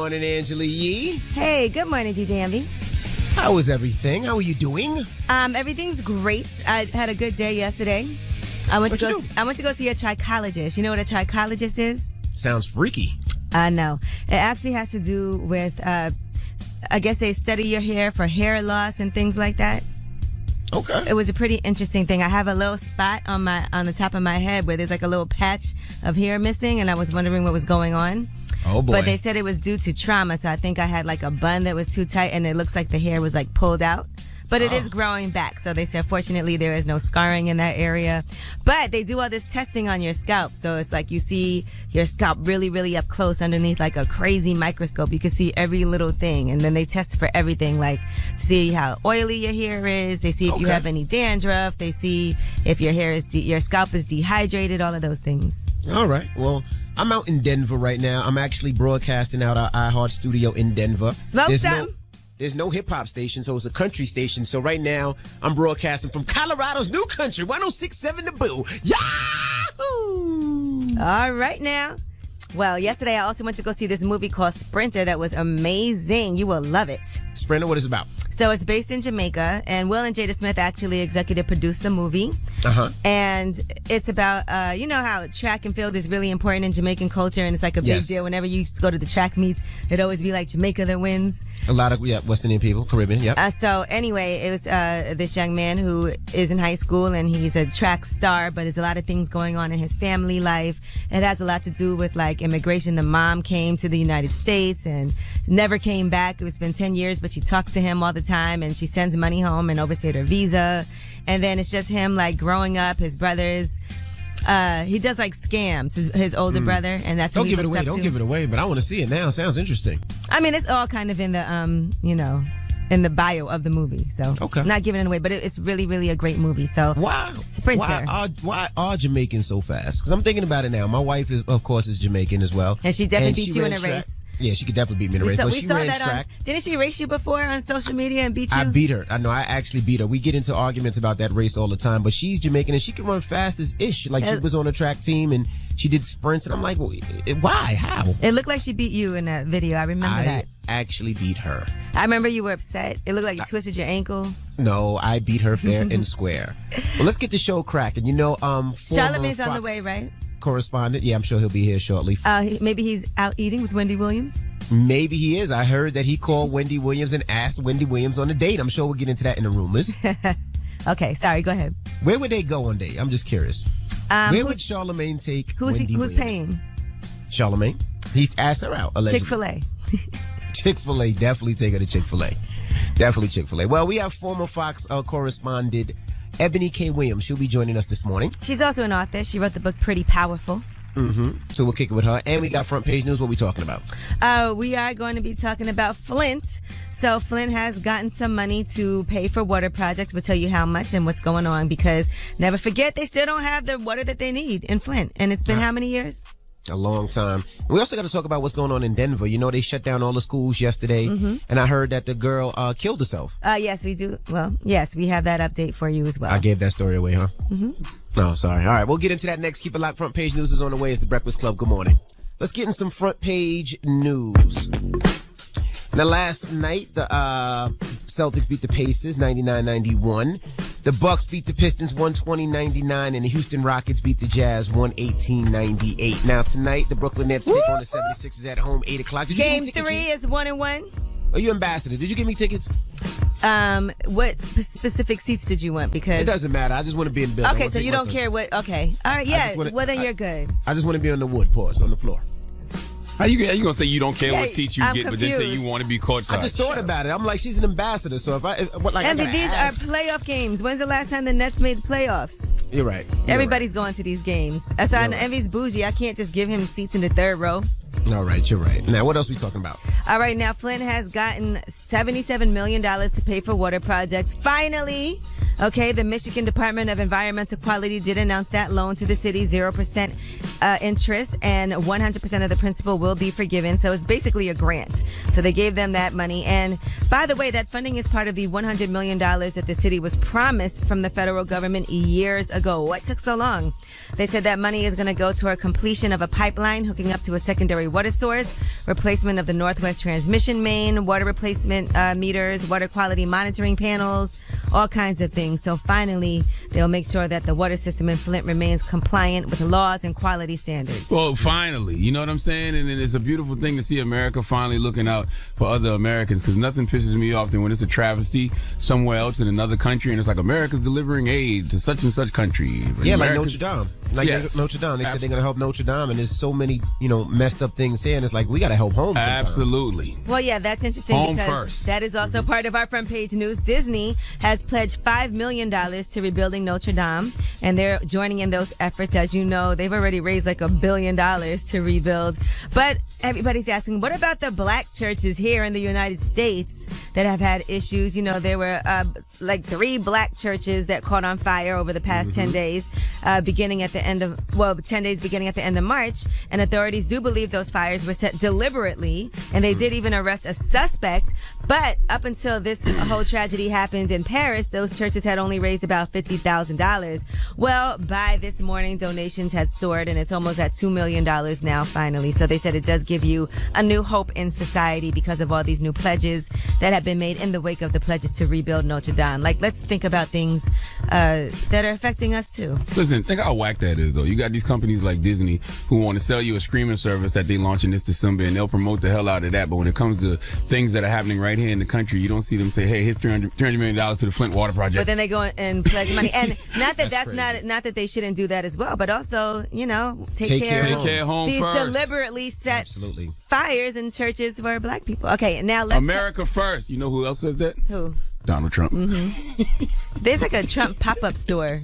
morning, Angela Yee. Hey, good morning, DJ Envy. How is everything? How are you doing? Everything's great. I had a good day yesterday. I went to go see a trichologist. You know what a trichologist is? Sounds freaky. I know. It actually has to do with, I guess they study your hair for hair loss and things like that. Okay. It was a pretty interesting thing. I have a little spot on the top of my head where there's like a little patch of hair missing, and I was wondering what was going on. Oh boy. But they said it was due to trauma, so I think I had like a bun that was too tight, and it looks like the hair was like pulled out. But it is growing back. So they said, fortunately, there is no scarring in that area. But they do all this testing on your scalp. So it's like you see your scalp really, really up close underneath like a crazy microscope. You can see every little thing. And then they test for everything, like to see how oily your hair is. They see if you have any dandruff. They see if your hair is, your scalp is dehydrated, all of those things. All right. Well, I'm out in Denver right now. I'm actually broadcasting out our iHeart studio in Denver. There's no hip-hop station, so it's a country station. So right now, I'm broadcasting from Colorado's new country, 106.7 The Boo. Yahoo! All right now. Well, yesterday I also went to go see this movie called Sprinter that was amazing. You will love it. Sprinter, what is it about? So it's based in Jamaica, and Will and Jada Smith actually executive produced the movie. And it's about, you know how track and field is really important in Jamaican culture, and it's like a big deal. Whenever you go to the track meets, it'd always be like Jamaica that wins. A lot of, West Indian people, Caribbean, So anyway, it was this young man who is in high school, and he's a track star, but there's a lot of things going on in his family life. It has a lot to do with like immigration. The mom came to the United States and never came back. It's been 10 years, but she talks to him all the time, and she sends money home and overstayed her visa. And then it's just him like growing up. His brothers, he does like scams, his older brother, and that's Don't give it away. Don't give it away, but I want to see it now. Sounds interesting. I mean, it's all kind of in the in the bio of the movie, so not giving it away, but it's really, really a great movie. So Sprinter. Why are Jamaicans so fast? Because I'm thinking about it now. My wife is, of course, is Jamaican as well, and she definitely beat you in a race. Yeah, she could definitely beat me in a race, but she ran track. Didn't she race you before on social media and beat you? I beat her. I know, I actually beat her. We get into arguments about that race all the time, but she's Jamaican and she can run fast as ish. Like she was on a track team and she did sprints, and I'm like, why? How? It looked like she beat you in that video. I remember that. I actually beat her. I remember you were upset. It looked like you twisted your ankle. No, I beat her fair and square. Well, let's get the show cracking. You know, Charlamagne's on the way, right? Correspondent. Yeah, I'm sure he'll be here shortly. Maybe he's out eating with Wendy Williams. Maybe he is. I heard that he called Wendy Williams and asked Wendy Williams on a date. I'm sure we'll get into that in the rumors. Okay, sorry, go ahead. Where would they go on date? I'm just curious. Where would Charlamagne take Wendy Williams? Who's paying? Charlamagne. He's asked her out, allegedly. Chick-fil-A. Chick-fil-A. Definitely take her to Chick-fil-A. Definitely Chick-fil-A. Well, we have former Fox correspondent Ebony K. Williams. She'll be joining us this morning. She's also an author. She wrote the book Pretty Powerful. So we'll kick it with her. And we got front page news. What are we talking about? We are going to be talking about Flint. So Flint has gotten some money to pay for water projects. We'll tell you how much and what's going on, because never forget, they still don't have the water that they need in Flint. And it's been how many years? A long time. We also got to talk about what's going on in Denver. You know, they shut down all the schools yesterday, and I heard that the girl killed herself. Yes, we do. Well, yes, we have that update for you as well. I gave that story away, huh? Oh, sorry. All right, we'll get into that next. Keep it locked. Front page news is on the way. It's the Breakfast Club. Good morning. Let's get in some front page news. Now, last night, the Celtics beat the Pacers 99-91. The Bucks beat the Pistons 120-99, and the Houston Rockets beat the Jazz 118-98. Now, tonight, the Brooklyn Nets take on the 76ers at home, 8 o'clock. Did you Game 3 is 1-1. Are you ambassador? Did you give me tickets? What specific seats did you want? Because it doesn't matter. I just want to be in the building. Okay, so you don't care what. Okay, all right, yeah. Well, then you're good. I just want to be on the wood, pause on the floor. How you gonna say you don't care what seats you get, but then say you want to be courtside? I just thought about it. I'm like, she's an ambassador, so Envy, these are playoff games. When's the last time the Nets made the playoffs? You're right. Everybody's going to these games. That's why Envy's bougie. I can't just give him seats in the third row. All right, you're right. Now, what else are we talking about? All right, now Flint has gotten $77 million to pay for water projects. Finally, Okay, the Michigan Department of Environmental Quality did announce that loan to the city, 0% interest, and 100% of the principal will be forgiven. So it's basically a grant. So they gave them that money. And by the way, that funding is part of the $100 million that the city was promised from the federal government years ago. What took so long? They said that money is going to go toward completion of a pipeline hooking up to a secondary water source, replacement of the Northwest transmission main, water replacement meters, water quality monitoring panels, all kinds of things. So finally, they'll make sure that the water system in Flint remains compliant with laws and quality standards. Well, finally, you know what I'm saying? And it's a beautiful thing to see America finally looking out for other Americans, because nothing pisses me off than when it's a travesty somewhere else in another country and it's like America's delivering aid to such and such country. Yeah, like Notre Dame. Like Yes. Notre Dame. They said they're going to help Notre Dame, and there's so many, messed up things here, and it's like, we got to help home sometimes. Absolutely. Well, yeah, that's interesting Home because first. that is also part of our front page news. Disney has pledged $5 million to rebuilding Notre Dame, and they're joining in those efforts. As you know, they've already raised like $1 billion to rebuild. But everybody's asking, what about the black churches here in the United States that have had issues? You know, there were like 3 black churches that caught on fire over the past 10 days, beginning at the end of 10 days beginning at the end of March, and authorities do believe those fires were set deliberately, and they did even arrest a suspect. But up until this whole tragedy happened in Paris, those churches had only raised about $50,000. Well, by this morning, donations had soared, and it's almost at $2 million now, finally. So they said it does give you a new hope in society because of all these new pledges that have been made in the wake of the pledges to rebuild Notre Dame. Like, let's think about things that are affecting us too. Listen, think how whack that is, though. You got these companies like Disney who want to sell you a streaming service that they launching this December, and they'll promote the hell out of that. But when it comes to things that are happening right here in the country, you don't see them say, hey, here's $300 million to the Flint Water Project. But then they go and pledge money. And not that that's crazy. not that they shouldn't do that as well, but also, take care of home these first. deliberately set Absolutely. fires in churches for black people. Okay, now let's America first. You know who else says that? Who? Donald Trump. There's like a Trump pop-up store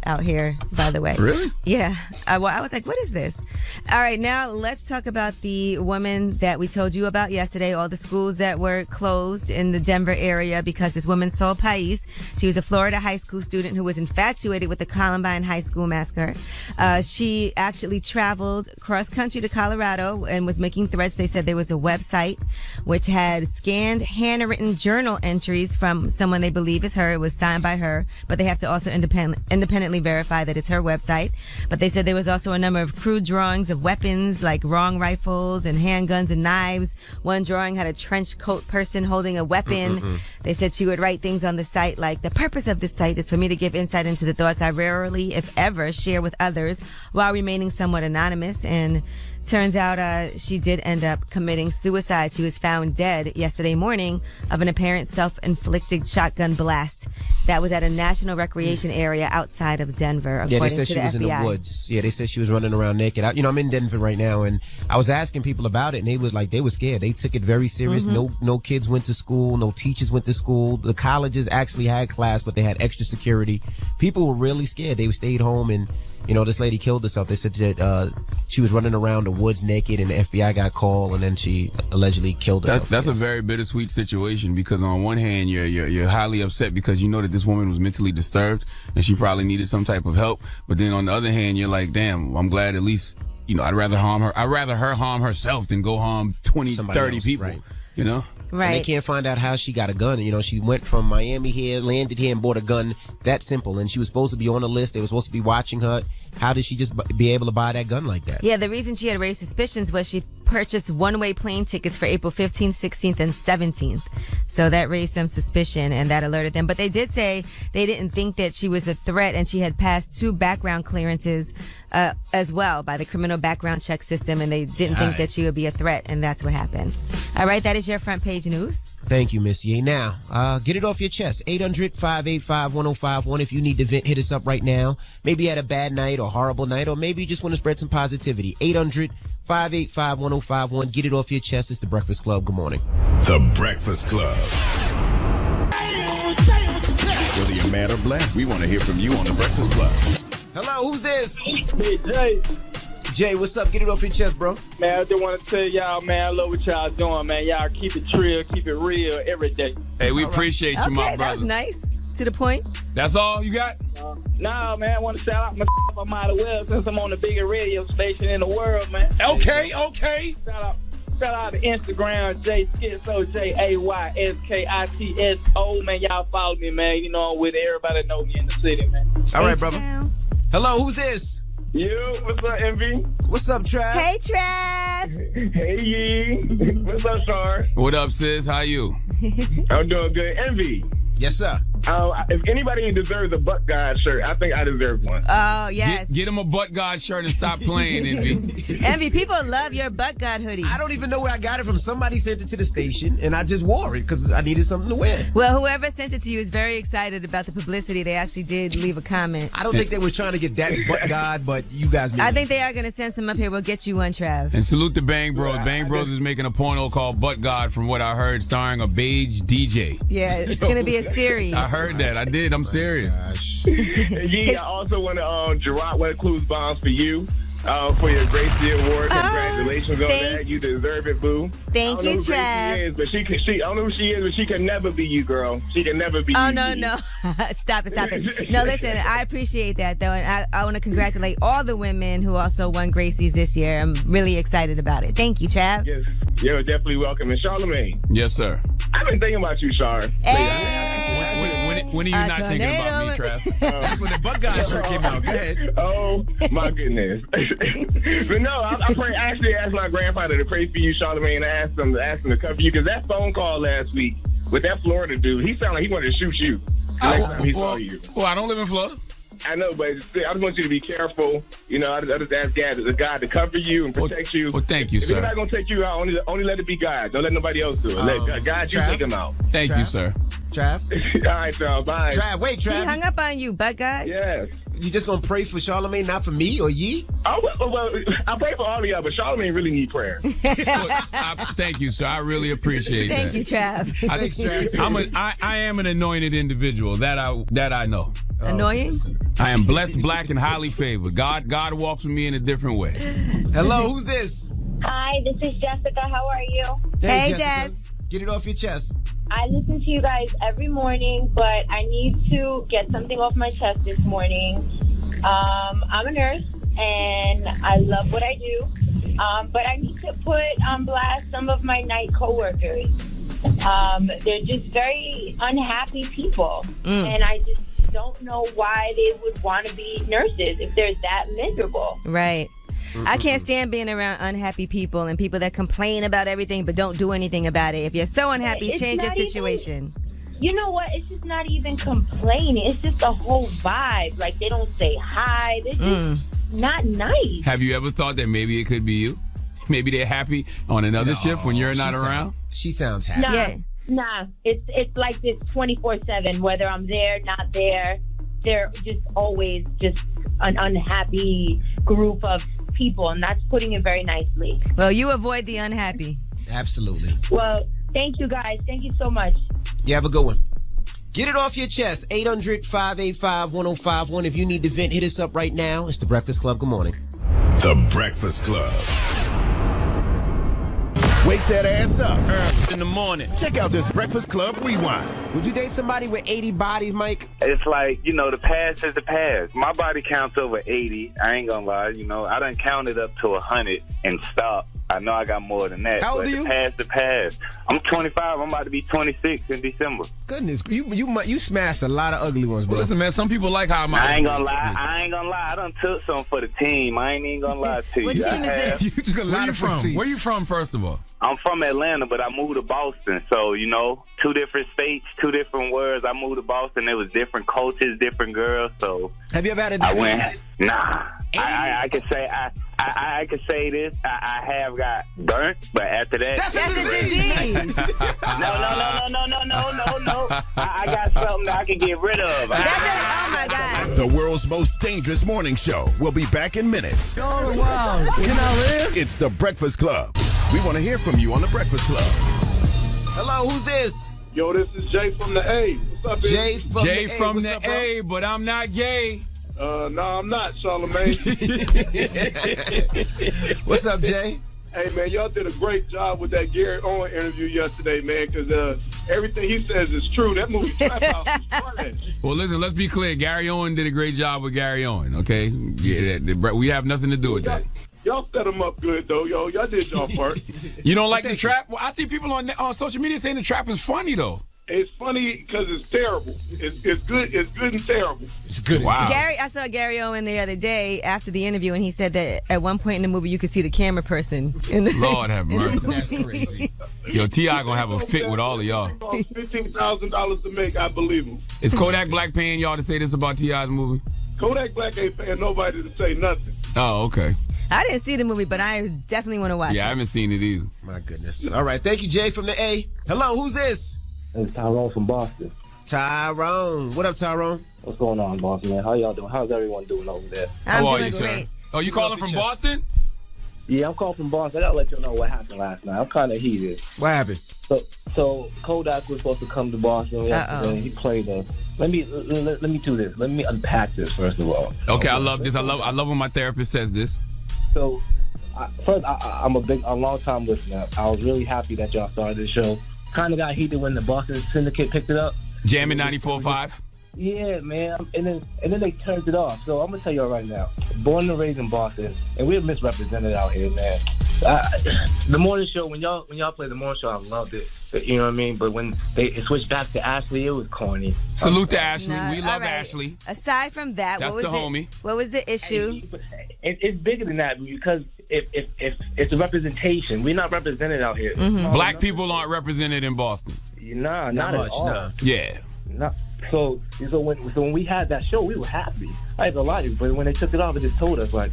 out here, by the way. Really? Yeah. I was like, what is this? All right, now let's talk about the woman that we told you about yesterday, all the schools that were closed in the Denver area because this woman, Sol Pais, she was a Florida high school student who was infatuated with the Columbine High School massacre. She actually traveled cross-country to Colorado and was making threats. They said there was a website which had scanned handwritten journal entries from someone they believe is her. It was signed by her, but they have to also independently verify that it's her website. But they said there was also a number of crude drawings of weapons like wrong rifles and handguns and knives. One drawing had a trench coat person holding a weapon. They said she would write things on the site like, the purpose of this site is for me to give insight into the thoughts I rarely, if ever, share with others while remaining somewhat anonymous. And turns out she did end up committing suicide. She was found dead yesterday morning of an apparent self-inflicted shotgun blast that was at a national recreation area outside of Denver, according Yeah, they said to she was the in FBI. the woods. Yeah, they said she was running around naked. I'm in Denver right now, and I was asking people about it, and they were scared. They took it very serious. No kids went to school. No teachers went to school. The colleges actually had class, but they had extra security. People were really scared. They stayed home, and this lady killed herself. They said that she was running around the woods naked, and the FBI got called, and then she allegedly killed herself. That's a very bittersweet situation, because on one hand you're highly upset because you know that this woman was mentally disturbed and she probably needed some type of help. But then on the other hand, you're like, damn, I'm glad at least I'd rather her harm herself than go harm 20, Somebody 30 else, people. right. Right. And they can't find out how she got a gun. She went from Miami here, landed here, and bought a gun. That simple. And she was supposed to be on the list. They were supposed to be watching her. How did she just be able to buy that gun like that? Yeah, the reason she had raised suspicions was she purchased one-way plane tickets for April 15th, 16th, and 17th. So that raised some suspicion, and that alerted them. But they did say they didn't think that she was a threat, and she had passed 2 background clearances as well by the criminal background check system, and they didn't think that she would be a threat, and that's what happened. All right, that is your front page news. Thank you, Miss Ye. Now, get it off your chest. 800-585-1051. If you need to vent, hit us up right now. Maybe you had a bad night or horrible night, or maybe you just want to spread some positivity. 800-585-1051. Get it off your chest. It's The Breakfast Club. Good morning. The Breakfast Club. Whether you're mad or blessed, we want to hear from you on The Breakfast Club. Hello, who's this? Hey, Jay. Jay, what's up? Get it off your chest, bro. Man, I just want to tell y'all, man, I love what y'all doing, man. Y'all keep it real, keep it real every day. Hey, we appreciate you, my Okay, that brother. was nice. to the point? That's all you got? Nah, man, I want to shout out myself. I might as well since I'm on the biggest radio station in the world, man. Okay. Shout out to Instagram, Jay Skitso, JAYSKITSO, man. Y'all follow me, man. You know, I'm with everybody that know me in the city, man. All right, brother. H-Town. Hello, who's this? Yo, what's up, Envy? What's up, Trav? Hey, Trav. Hey, Yee. What's up, Shar? What up, sis? How you? I'm doing good. Envy. Yes, sir. If anybody deserves a Butt God shirt, I think I deserve one. Oh, yes. Get him a butt god shirt and stop playing, Envy. Envy, people love your butt god hoodie. I don't even know where I got it from. Somebody sent it to the station, and I just wore it because I needed something to wear. Well, whoever sent it to you is very excited about the publicity. They actually did leave a comment. I don't think they were trying to get that butt god, but you guys made I it. think they are going to send some up here. We'll get you one, Trav. And salute to Bang Bros. Bang Bros is making a porno called Butt God, from what I heard, starring a beige DJ. Yeah, it's going to be a series. I heard that. I did. I'm serious. Gosh. Yeah, I also want to, Gerard Wet Clues Bombs for you. For your Gracie Award. Congratulations on that. You deserve it, boo. Thank you, Trav. I don't know who she is, but she can never be you, girl. She can never be you. Oh, no. Stop it. No, listen, I appreciate that, though. And I want to congratulate all the women who also won Gracie's this year. I'm really excited about it. Thank you, Trav. Yes, you're definitely welcome. And Charlamagne. Yes, sir. I've been thinking about you, Char. When are you not thinking about me, Trav? That's when the butt god shirt came out. Go ahead. Oh, my goodness. But no, I actually asked my grandfather to pray for you, Charlamagne, and I asked him to cover you, because that phone call last week with that Florida dude, he sounded like he wanted to shoot you the next time he saw you. Well, I don't live in Florida. I know, but I just want you to be careful. You know, I just ask God to cover you and protect you. Well, thank you, if sir. If anybody's going to take you out, only let it be God. Don't let nobody else do it. Let God, you take him out. Thank you, sir. Trav? All right, y'all. Bye. Trav, wait, He Trav. hung up on you, butt god. Yes. You just gonna pray for Charlamagne, not for me or Yee? Oh, well, I pray for all of y'all, but Charlamagne really need prayer. Thank you, sir. I really appreciate that. Thank you, Trav. Thanks, Trav. I am an anointed individual. That I know. Annoying? I am blessed, black, and highly favored. God walks with me in a different way. Hello, who's this? Hi, this is Jessica. How are you? Hey, Jessica. Jess. Get it off your chest. I listen to you guys every morning, but I need to get something off my chest this morning. I'm a nurse, and I love what I do, but I need to put on blast some of my night coworkers. They're just very unhappy people, and I just don't know why they would want to be nurses if they're that miserable. Right. I can't stand being around unhappy people and people that complain about everything but don't do anything about it. If you're so unhappy, It's change your not even- situation. You know what? It's just not even complaining. It's just the whole vibe. Like, they don't say hi. They're just not nice. Have you ever thought that maybe it could be you? Maybe they're happy on another shift when you're not around? She sounds happy. Yeah. Nah. It's like this 24/7, whether I'm there, not there. They're just always just an unhappy group of people, and that's putting it very nicely. Well, you avoid the unhappy. Absolutely. Well, thank you guys. Thank you so much. You have a good one. Get it off your chest. 800-585-1051. If you need to vent, hit us up right now. It's The Breakfast Club. Good morning. The Breakfast Club. Wake that ass up. In the morning. Check out this Breakfast Club Rewind. Would you date somebody with 80 bodies, Mike? It's like, the past is the past. My body counts over 80. I ain't gonna lie, I done counted up to 100 and stopped. I know I got more than that. How old but are you? The past, the past. I'm 25. I'm about to be 26 in December. Goodness, you smashed a lot of ugly ones, bro. Well, listen, man, some people like how I'm I ain't gonna lie. I done took some for the team. I ain't even gonna lie to you. What team is this? You took a Where lot you of from? team. Where you from, first of all? I'm from Atlanta, but I moved to Boston. So, 2 different states, 2 different words. I moved to Boston. There was different cultures, different girls. So Have you ever had a I went. disease? Nah. I can say I can say this. I have got burnt, but after that, That's a disease. no. I got something that I can get rid of. Oh, my God. The world's most dangerous morning show will be back in minutes. Oh, wow. Can I live? It's The Breakfast Club. We want to hear from you on The Breakfast Club. Hello, who's this? Yo, this is Jay from the A. What's up, baby? Jay from Jay the A. from What's the up, bro? A, but I'm not gay. No, I'm not, Charlamagne. What's up, Jay? Hey, man, y'all did a great job with that Gary Owen interview yesterday, man, because everything he says is true. That movie Trap House is trash. Well, listen, let's be clear. Gary Owen did a great job with Gary Owen, okay? Yeah, we have nothing to do with that. Y'all set him up good, though, yo. Y'all did y'all part. You don't like the Trap? Well, I see people on social media saying the Trap is funny, though. It's funny because it's terrible. It's good. It's good and terrible. It's good. Wow. I saw Gary Owen the other day after the interview, and he said that at one point in the movie you could see the camera person. Lord have mercy. That's crazy. Yo, T.I. gonna have a fit with all of y'all. $15,000 to make, I believe him. Is Kodak Black paying y'all to say this about T.I.'s movie? Kodak Black ain't paying nobody to say nothing. Oh, okay. I didn't see the movie, but I definitely want to watch it. Yeah, I haven't seen it either. My goodness. All right. Thank you, Jay from the A. Hello, who's this? It's Tyrone from Boston. Tyrone. What up, Tyrone? What's going on, Boston, man? How y'all doing? How's everyone doing over there? I'm How are doing you, great. sir? Oh, you calling from Boston? Yeah, I'm calling from Boston. I gotta let you know what happened last night. I'm kind of heated. What happened? So Kodak was supposed to come to Boston yesterday. He played us. Let me do this. Let me unpack this first of all. Okay, I love this. I love when my therapist says this. So, I'm a long time listener. I was really happy that y'all started this show. Kind of got heated when the Boston Syndicate picked it up. Jamming 94.5. Yeah, man. And then they turned it off. So I'm gonna tell y'all right now. Born and raised in Boston, and we're misrepresented out here, man. The morning show, when y'all play the morning show, I loved it. You know what I mean? But when they switched back to Ashley, it was corny. Salute to Ashley. No, we love right. Ashley. Aside from that, That's what was the homie. What was the issue? It's bigger than that because if it's a representation, we're not represented out here. Mm-hmm. Black people aren't represented in Boston. Nah, not much, at all. nah. Yeah. So when we had that show, we were happy. I ain't gonna lie to you, but when they took it off, it just told us like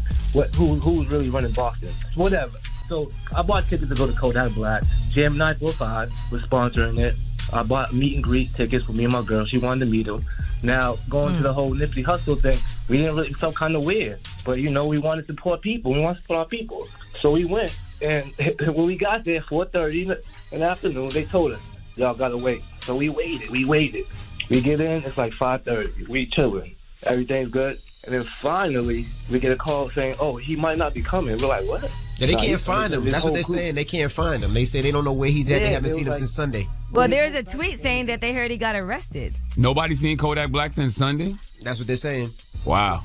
who's really running Boston. Whatever. So I bought tickets to go to Kodak Black. Jam 945 was sponsoring it. I bought meet and greet tickets for me and my girl. She wanted to meet him. Now going to the whole Nipsey Hussle thing, we didn't really felt kind of weird, but we wanted to support people. We want to support our people. So we went, and when we got there, 4:30 in the afternoon, they told us y'all gotta wait. So we waited. We get in, it's like 5:30. We chilling. Everything's good. And then finally, we get a call saying, oh, he might not be coming. We're like, what? Yeah, they can't find him. That's what they're saying. They can't find him. They say they don't know where he's at. Yeah, they haven't seen him since Sunday. Well, there's a tweet saying that they heard he got arrested. Nobody seen Kodak Black since Sunday? That's what they're saying. Wow.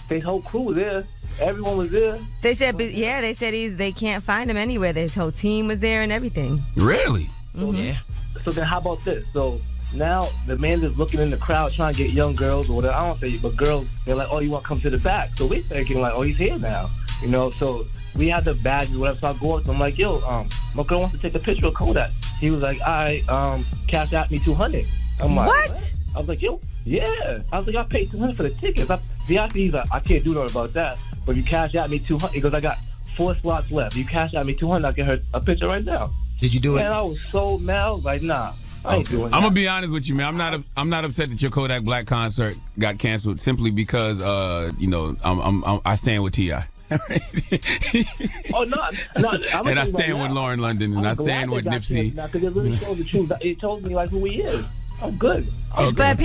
They whole crew was there. Everyone was there. They said, they can't find him anywhere. His whole team was there and everything. Really? Mm-hmm. Yeah. So then how about this? So now the man is looking in the crowd trying to get young girls or whatever. I don't say, but girls, they're like, oh, you want to come to the back? So we're thinking like, oh, he's here now. You know, so we had the badges, whatever. So I go up to him like, yo, my girl wants to take a picture of Kodak. He was like, all right, cash out me $200. I'm like, what? I was like, yo, yeah. I was like, I paid $200 for the tickets. He's like, I can't do nothing about that. But if you cash out me $200, he goes, I got 4 slots left. You cash out me $200, I get her a picture right now. Did you do it? Man, I was so mad. I was like, nah. I ain't doing that. I'm gonna be honest with you, man. I'm not upset that your Kodak Black concert got canceled simply because I stand with T.I. Oh no! And I stand with Lauren London, and I stand with Nipsey. Because it really shows the truth. It told me like who he is. I'm good. Okay. But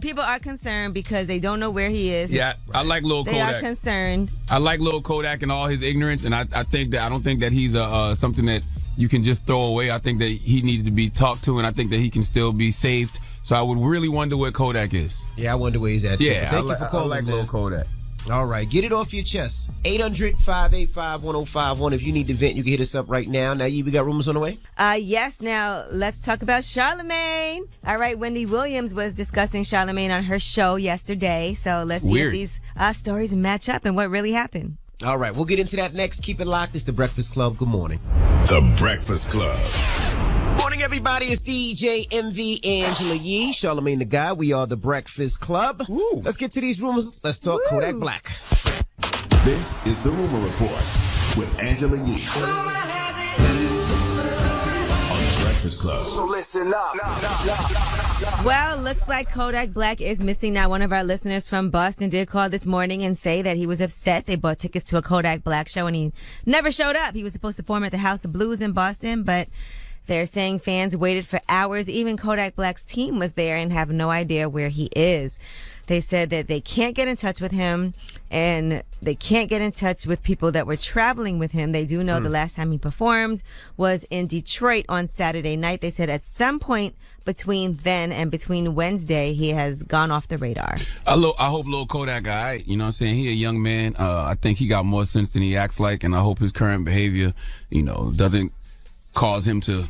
people are concerned because they don't know where he is. Yeah, I like Lil They Kodak. are concerned. I like Lil Kodak and all his ignorance, and I don't think that he's something that you can just throw away. I think that he needed to be talked to, and I think that he can still be saved. So I would really wonder where Kodak is. Yeah, I wonder where he's at, too. Yeah, Thank you for calling, I like Lil Kodak. All right, get it off your chest. 800-585-1051. If you need to vent, you can hit us up right now. Now, we got rumors on the way? Yes, now let's talk about Charlamagne. All right, Wendy Williams was discussing Charlamagne on her show yesterday. So let's see if these stories match up and what really happened. All right, we'll get into that next. Keep it locked. It's The Breakfast Club. Good morning. The Breakfast Club. Morning, everybody. It's DJ MV Angela Yee, Charlamagne the Guy. We are The Breakfast Club. Woo. Let's get to these rumors. Let's talk Kodak Black. This is the Rumor Report with Angela Yee on The Breakfast Club. So listen up. Well, looks like Kodak Black is missing. Now, one of our listeners from Boston did call this morning and say that he was upset. They bought tickets to a Kodak Black show and he never showed up. He was supposed to perform at the House of Blues in Boston, but They're saying fans waited for hours. Even Kodak Black's team was there and have no idea where he is. They said that they can't get in touch with him and they can't get in touch with people that were traveling with him. They do know the last time he performed was in Detroit on Saturday night. They said at some point between then and between Wednesday, he has gone off the radar. I hope little Kodak guy, you know what I'm saying? He a young man. I think he got more sense than he acts like, and I hope his current behavior, doesn't cause him to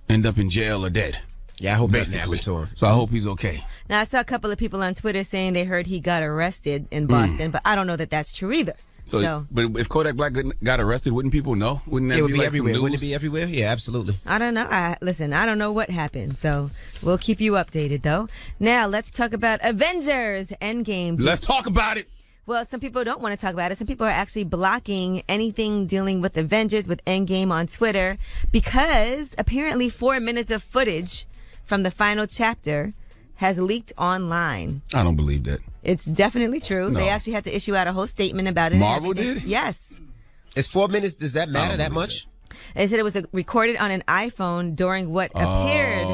end up in jail or dead. Yeah, I hope that basically. happened to him. So I hope he's okay. Now, I saw a couple of people on Twitter saying they heard he got arrested in Boston, but I don't know that that's true either. So, but if Kodak Black got arrested, wouldn't people know? Wouldn't that It would be like everywhere. Wouldn't it be everywhere? Yeah, absolutely. I don't know. Listen, I don't know what happened, so we'll keep you updated, though. Now, let's talk about Avengers Endgame. Let's talk about it. Well, some people don't want to talk about it. Some people are actually blocking anything dealing with Avengers, with Endgame on Twitter, because apparently 4 minutes of footage from the final chapter has leaked online. I don't believe that. It's definitely true. No. They actually had to issue out a whole statement about it. Marvel did? Yes. It's 4 minutes. Does that matter that much? They said it was recorded on an iPhone during what appeared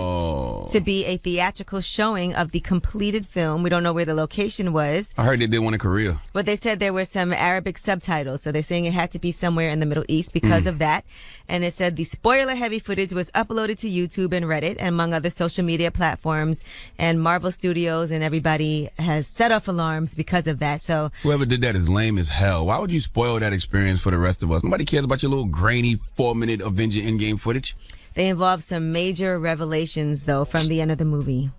to be a theatrical showing of the completed film. We don't know where the location was. I heard they did one in Korea. But they said there were some Arabic subtitles, so they're saying it had to be somewhere in the Middle East because of that. And it said the spoiler-heavy footage was uploaded to YouTube and Reddit, and among other social media platforms. And Marvel Studios and everybody has set off alarms because of that. So whoever did that is lame as hell. Why would you spoil that experience for the rest of us? Nobody cares about your little grainy 4-minute Avenger Endgame footage. They involve some major revelations, though, from the end of the movie.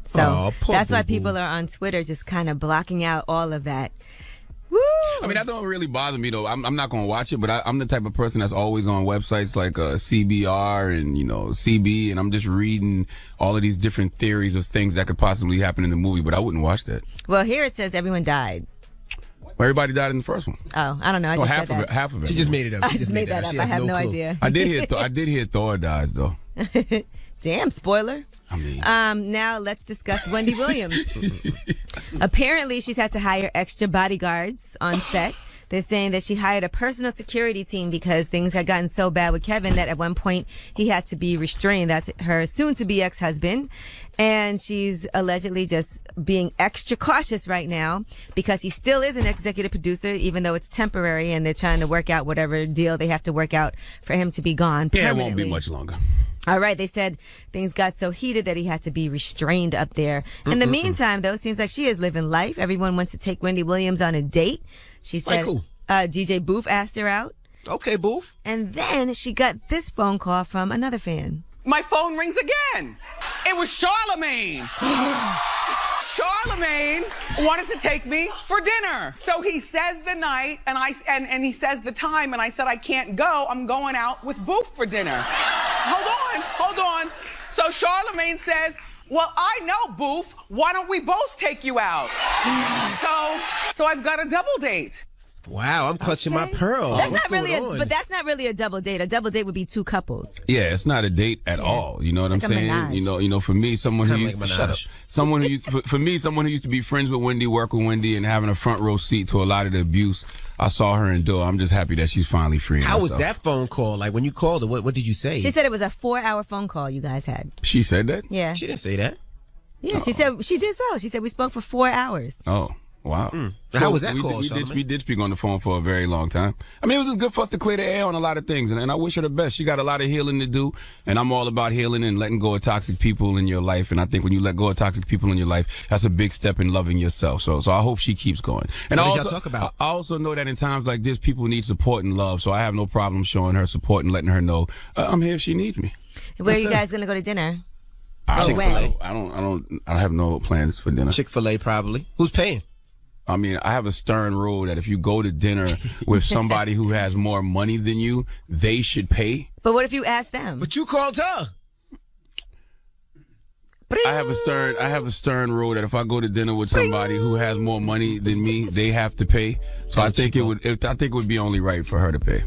So that's why people are on Twitter just kind of blocking out all of that. Woo! I mean, that don't really bother me, though. I'm not going to watch it, but I'm the type of person that's always on websites like CBR and, CB, and I'm just reading all of these different theories of things that could possibly happen in the movie, but I wouldn't watch that. Well, here it says everyone died. Well, everybody died in the first one. Oh, I don't know. I just half said that. Half of it. She just made it up. I just made that up. I have no idea. I did hear Thor dies, though. Damn, spoiler. I mean. Now let's discuss Wendy Williams. Apparently, she's had to hire extra bodyguards on set. They're saying that she hired a personal security team because things had gotten so bad with Kevin that at one point he had to be restrained. That's her soon-to-be ex-husband. And she's allegedly just being extra cautious right now because he still is an executive producer, even though it's temporary, and they're trying to work out whatever deal they have to work out for him to be gone permanently. Yeah, it won't be much longer. All right. They said things got so heated that he had to be restrained up there. In the meantime, though, it seems like she is living life. Everyone wants to take Wendy Williams on a date. She said, DJ Booth asked her out. Okay, Booth. And then she got this phone call from another fan. My phone rings again. It was Charlemagne. Charlemagne wanted to take me for dinner. So he says the night and he says the time, and I said, I can't go. I'm going out with Booth for dinner. Hold on. So Charlemagne says, well, I know, Booth. Why don't we both take you out? So I've got a double date. Wow, I'm clutching my pearls. That's What's not really going on? but that's not really a double date. A double date would be two couples. Yeah, it's not a date at all. You know what I'm saying? Menage. For me, someone who used someone who used to be friends with Wendy, work with Wendy, and having a front row seat to a lot of the abuse I saw her endure. I'm just happy that she's finally free. How was that phone call? Like when you called her, what did you say? She said it was a 4-hour phone call you guys had. She said that? Yeah. She didn't say that. Yeah, she said she did so. She said we spoke for 4 hours. Oh. Wow. How was that call, we did speak on the phone for a very long time. I mean, it was just good for us to clear the air on a lot of things, and I wish her the best. She got a lot of healing to do, and I'm all about healing and letting go of toxic people in your life. And I think when you let go of toxic people in your life, that's a big step in loving yourself. So I hope she keeps going. And what did y'all talk about? I also know that in times like this, people need support and love. So I have no problem showing her support and letting her know I'm here if she needs me. Where are you guys gonna go to dinner? Chick-fil-A. I have no plans for dinner. Chick-fil-A probably. Who's paying? I mean, I have a stern rule that if you go to dinner with somebody who has more money than you, they should pay. But what if you ask them? But you called her. I have a stern rule that if I go to dinner with somebody who has more money than me, they have to pay. So I think it would be only right for her to pay.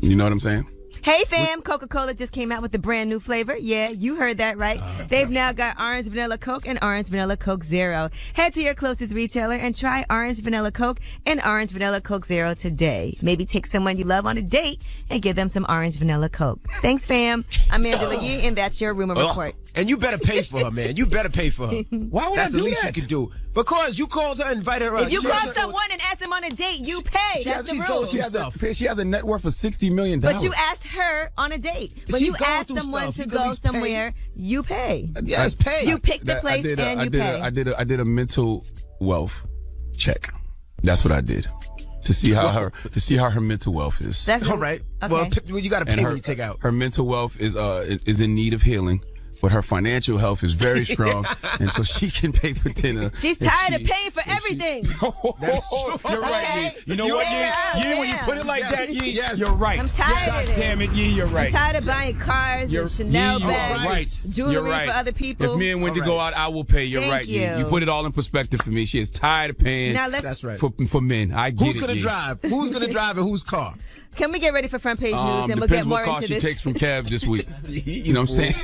You know what I'm saying? Hey fam, Coca-Cola just came out with a brand new flavor. Yeah, you heard that right. They've now got Orange Vanilla Coke and Orange Vanilla Coke Zero. Head to your closest retailer and try Orange Vanilla Coke and Orange Vanilla Coke Zero today. Maybe take someone you love on a date and give them some Orange Vanilla Coke. Thanks fam. I'm Angela Yee and that's your rumor report. And you better pay for her, man. You better pay for her. Why would That's I do the least that? you could do. Because you called her, invited her. If you call someone and ask them on a date, you pay. That's the rule. She has a net worth of $60 million. But you asked her on a date. When She's you going ask through someone stuff. to You can at go least pay. somewhere, you pay. Yes, pay. You pick the place and you pay. I did a mental wealth check. That's what I did. To see how her mental wealth is. That's all right. Okay. Well, you got to pay when you take out. Her mental wealth is in need of healing. But her financial health is very strong, and so she can pay for dinner. She's tired of paying for everything. You're right, Yee. You know what, Yee? When you put it like that, Yee, you're right. I'm tired of it. Damn it, Yee, you're right. I'm tired of buying cars and Chanel bags, jewelry for other people. If me and Wendy go out, I will pay. You're Thank right, Yee. you. You put it all in perspective for me. She is tired of paying. Now That's right. For men. I get Who's it, gonna Yee. drive? Who's gonna drive and whose car? Can we get ready for front page news and we'll Depends get more what car into she this? takes from Kev this week. You know what I'm saying?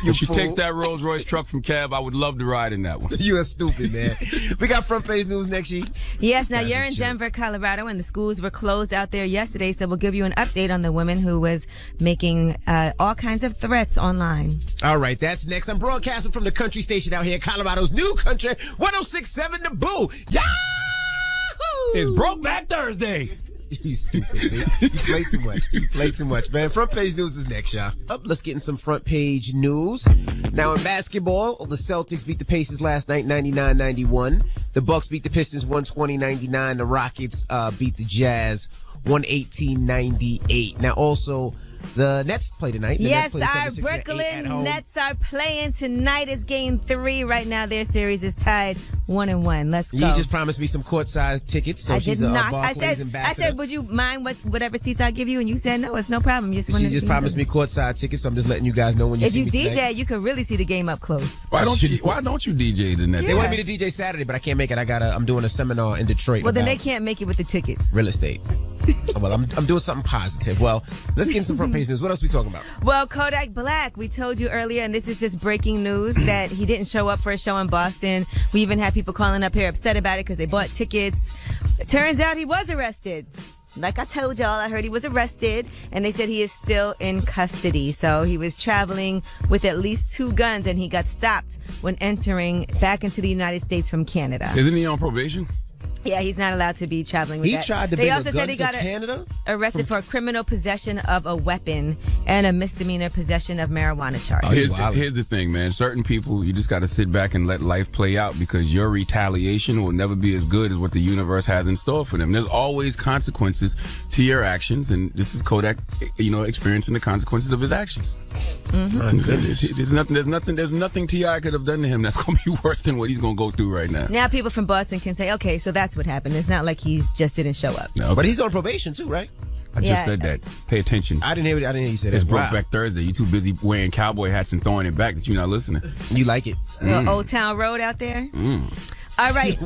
If she takes that Rolls Royce truck from Kev, I would love to ride in that one. You are stupid, man. We got front page news next year. Yes, now you're in Denver, Colorado, and the schools were closed out there yesterday, so we'll give you an update on the woman who was making all kinds of threats online. All right, that's next. I'm broadcasting from the country station out here, Colorado's new country, 106.7 The Boo. Yahoo! It's Brokeback Thursday. You stupid, see? You play too much. You play too much, man. Front page news is next, y'all. Let's get in some front page news. Now in basketball, the Celtics beat the Pacers last night 99-91. The Bucks beat the Pistons 120-99. The Rockets beat the Jazz 118-98. Now also, the Nets play tonight. The Yes, Nets play our 7-6 at Brooklyn home. Nets are playing tonight. It's game 3 right now. Their series is tied 1-1. Let's go. You just promised me some court-side tickets, so I she's did a not. Barclays I ambassador. said, would you mind whatever seats I give you? And you said, no, it's no problem. You She just promised me courtside tickets, so I'm just letting you guys know when you If see you me DJ, tonight. you can really see the game up close. Why don't you DJ the Nets? They wanted me to DJ Saturday, but I can't make it. I'm doing a seminar in Detroit. Well, then they about can't make it with the tickets. real estate. Well, I'm doing something positive. Well, let's get in some front page news. What else are we talking about? Well, Kodak Black, we told you earlier, and this is just breaking news, that he didn't show up for a show in Boston. We even had people calling up here upset about it because they bought tickets. It turns out he was arrested. Like I told y'all, I heard he was arrested, and they said he is still in custody. So he was traveling with at least 2 guns, and he got stopped when entering back into the United States from Canada. Isn't he on probation? Yeah, he's not allowed to be traveling with He that. tried to They bring also a said gun he to got Canada? arrested for criminal possession of a weapon and a misdemeanor possession of marijuana charge. Here's the thing, man. Certain people, you just got to sit back and let life play out because your retaliation will never be as good as what the universe has in store for them. There's always consequences to your actions, and this is Kodak, experiencing the consequences of his actions. Mm-hmm. My goodness. There's nothing T.I. could have done to him that's going to be worse than what he's going to go through right now. Now people from Boston can say, okay, so that's what happened. It's not like he just didn't show up. No, But he's on probation too, right? I just said that. Pay attention. I didn't hear you say that. It's Wow. Brokeback Thursday. You too busy wearing cowboy hats and throwing it back that you're not listening. You like it. Old Town Road out there. All right.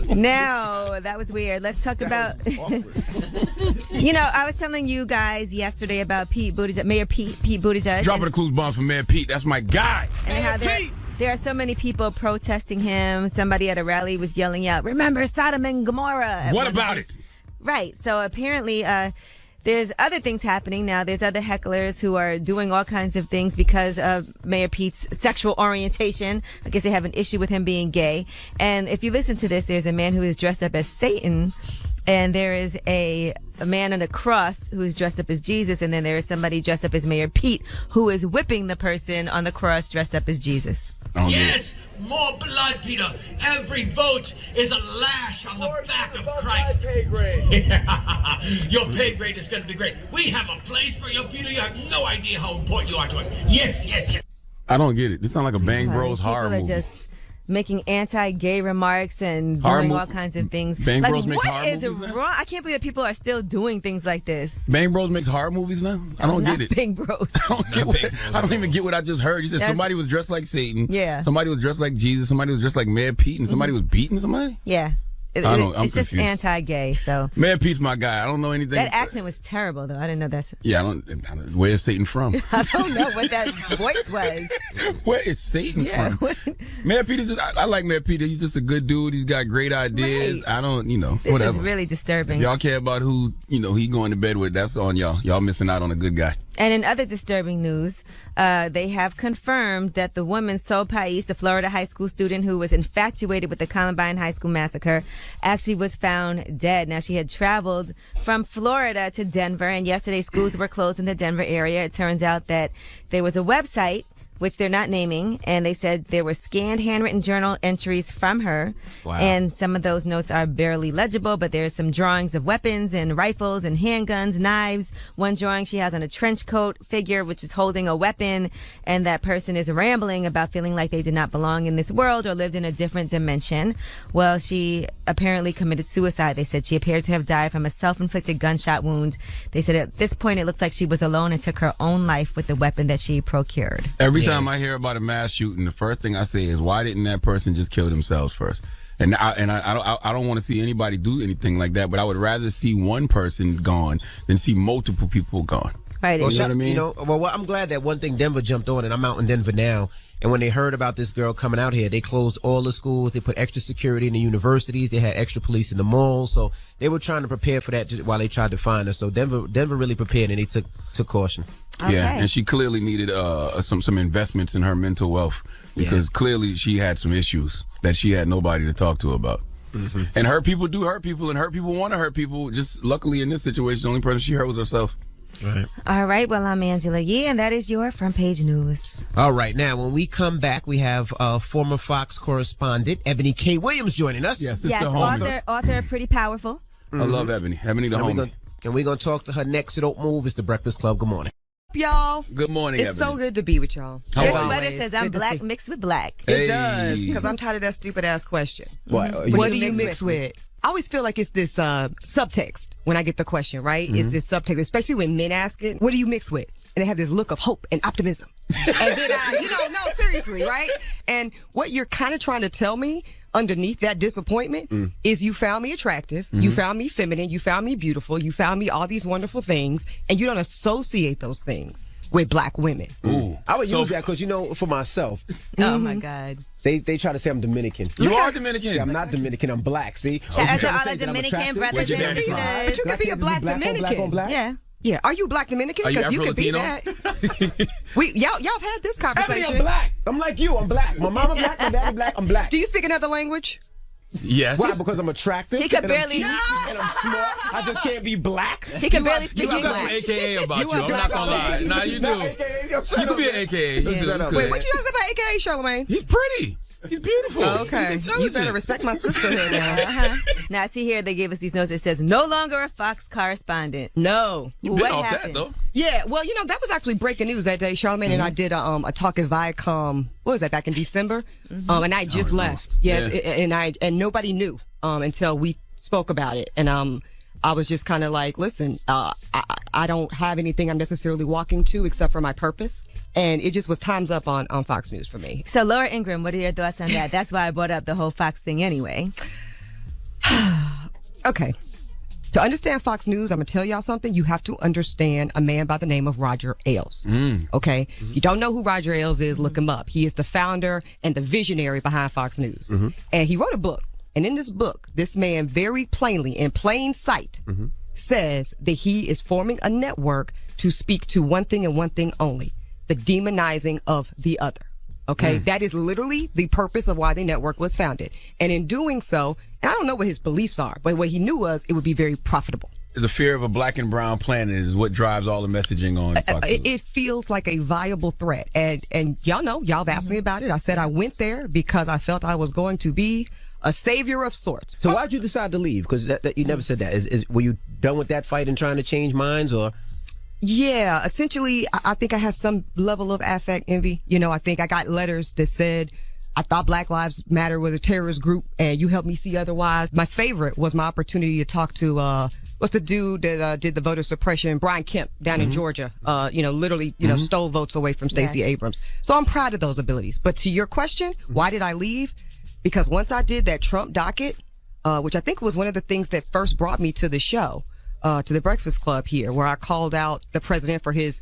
Now, that was weird. Let's talk about... I was telling you guys yesterday about Pete Buttigieg, Mayor Pete Buttigieg. Dropping a clues bomb for Mayor Pete. That's my guy. And how there are so many people protesting him. Somebody at a rally was yelling out, "Remember Sodom and Gomorrah." What about it? Right. So apparently, there's other things happening now. There's other hecklers who are doing all kinds of things because of Mayor Pete's sexual orientation. I guess they have an issue with him being gay. And if you listen to this, there's a man who is dressed up as Satan. And there is a man on a cross who is dressed up as Jesus. And then there is somebody dressed up as Mayor Pete who is whipping the person on the cross dressed up as Jesus. Yes, more blood, Peter. Every vote is a lash on the back of Christ. Your pay grade is going to be great. We have a place for you, Peter. You have no idea how important you are to us. Yes. I don't get it. This sounds like a Bang Bros horror movie. People are just making anti-gay remarks and doing all kinds of things. Bang Bros makes horror what is movies now? wrong? I can't believe that people are still doing things like this. Bang Bros makes horror movies now? I don't Not get it. Bang Bros. I don't even get what I just heard. You said somebody was dressed like Satan. Yeah. Somebody was dressed like Jesus. Somebody was dressed like Mayor Pete. And somebody was beating somebody? Yeah. I'm it's just confused. anti-gay. So Mayor Pete's my guy. I don't know anything. that accent was terrible, though. I didn't know that's. Yeah, I don't. Where's Satan from? I don't know what that voice was. Where is Satan from? Mayor Pete is just. I like Mayor Pete. He's just a good dude. He's got great ideas. Right. I don't. This whatever. is really disturbing. If y'all care about who he going to bed with, that's on y'all. Y'all missing out on a good guy. And in other disturbing news, they have confirmed that the woman Sol Pais, the Florida high school student who was infatuated with the Columbine High School massacre, actually was found dead. Now, she had traveled from Florida to Denver, and yesterday schools were closed in the Denver area. It turns out that there was a website, which they're not naming, and they said there were scanned handwritten journal entries from her. Wow. And some of those notes are barely legible, but there's some drawings of weapons and rifles and handguns, knives. One drawing she has on a trench coat figure, which is holding a weapon, and that person is rambling about feeling like they did not belong in this world or lived in a different dimension. Well, she apparently committed suicide. They said she appeared to have died from a self-inflicted gunshot wound. They said at this point it looks like she was alone and took her own life with the weapon that she procured. Every time I hear about a mass shooting, the first thing I say is, why didn't that person just kill themselves first? And I don't want to see anybody do anything like that, but I would rather see one person gone than see multiple people gone. Right. You know what I mean? Well, I'm glad that one thing Denver jumped on, and I'm out in Denver now. And when they heard about this girl coming out here, they closed all the schools. They put extra security in the universities. They had extra police in the malls. So they were trying to prepare for that while they tried to find her. So Denver really prepared, and they took caution. Okay. Yeah, and she clearly needed some investments in her mental wealth, because clearly she had some issues that she had nobody to talk to about. Mm-hmm. And hurt people do hurt people, and hurt people want to hurt people. Just luckily in this situation, the only person she hurt was herself. Right. All right. Well, I'm Angela Yee, and that is your front page news. All right. Now, when we come back, we have former Fox correspondent Ebony K. Williams joining us. Yes, author, pretty powerful. I love Ebony. Ebony the homie. And we're going to talk to her next. So don't move. It's the Breakfast Club. Good morning. Y'all. Good morning, It's Ebony. so good to be with y'all. How This are you? letter says I'm black mixed with black. It does, because I'm tired of that stupid ass question. What? What do you mix with? I always feel like it's this subtext when I get the question, right? It's this subtext, especially when men ask it. What do you mix with? And they have this look of hope and optimism. And then no, seriously, right? And what you're kind of trying to tell me underneath that disappointment is you found me attractive, you found me feminine, you found me beautiful, you found me all these wonderful things, and you don't associate those things with black women. Ooh. I would use that because, for myself. Oh, my God. They try to say I'm Dominican. You are Dominican. See, I'm not Dominican. I'm black. See? Shout out to all the Dominican brothers and sisters. But you can be a black Dominican. Yeah. Yeah. Are you black Dominican? Because you can be that. Y'all have had this conversation. I'm black. I'm like you. I'm black. My mama black. My daddy black. I'm black. Do you speak another language? Yes. Why? Because I'm attractive. He could barely. And I'm smart. I just can't be black. He can barely speak You got English. some AKA about you. I'm not gonna lie. Nah, you do. You could be an AKA. Shut up. Wait, what you say about AKA, Charlamagne? He's pretty. He's beautiful. Okay. You better respect my sisterhood now. Now, see here, they gave us these notes. It says, no longer a Fox correspondent. No. You've been What off happened? that, though. Yeah, well, that was actually breaking news that day. Charlamagne and I did a talk at Viacom. What was that, back in December? And I just left. Yeah. And nobody knew until we spoke about it. And I was just kind of like, listen, I don't have anything I'm necessarily walking to except for my purpose. And it just was time's up on Fox News for me. So, Laura Ingram, what are your thoughts on that? That's why I brought up the whole Fox thing anyway. Okay. To understand Fox News, I'm going to tell y'all something. You have to understand a man by the name of Roger Ailes. Okay? If you don't know who Roger Ailes is, look him up. He is the founder and the visionary behind Fox News. And he wrote a book. And in this book, this man very plainly, in plain sight, says that he is forming a network to speak to one thing and one thing only, the demonizing of the other. Okay? That is literally the purpose of why the network was founded. And in doing so, and I don't know what his beliefs are, but what he knew was it would be very profitable. The fear of a black and brown planet is what drives all the messaging on Fox News. It feels like a viable threat. And y'all know, y'all have asked me about it. I said I went there because I felt I was going to be a savior of sorts. So why'd you decide to leave? Because you never said that. Were you done with that fight and trying to change minds, or? Yeah, essentially, I think I had some level of affect envy. I think I got letters that said I thought Black Lives Matter was a terrorist group, and you helped me see otherwise. My favorite was my opportunity to talk to what's the dude that did the voter suppression, Brian Kemp, down in Georgia. Literally, stole votes away from Stacey Abrams. So I'm proud of those abilities. But to your question, why did I leave? Because once I did that Trump docket, which I think was one of the things that first brought me to the show, to the Breakfast Club here, where I called out the president for his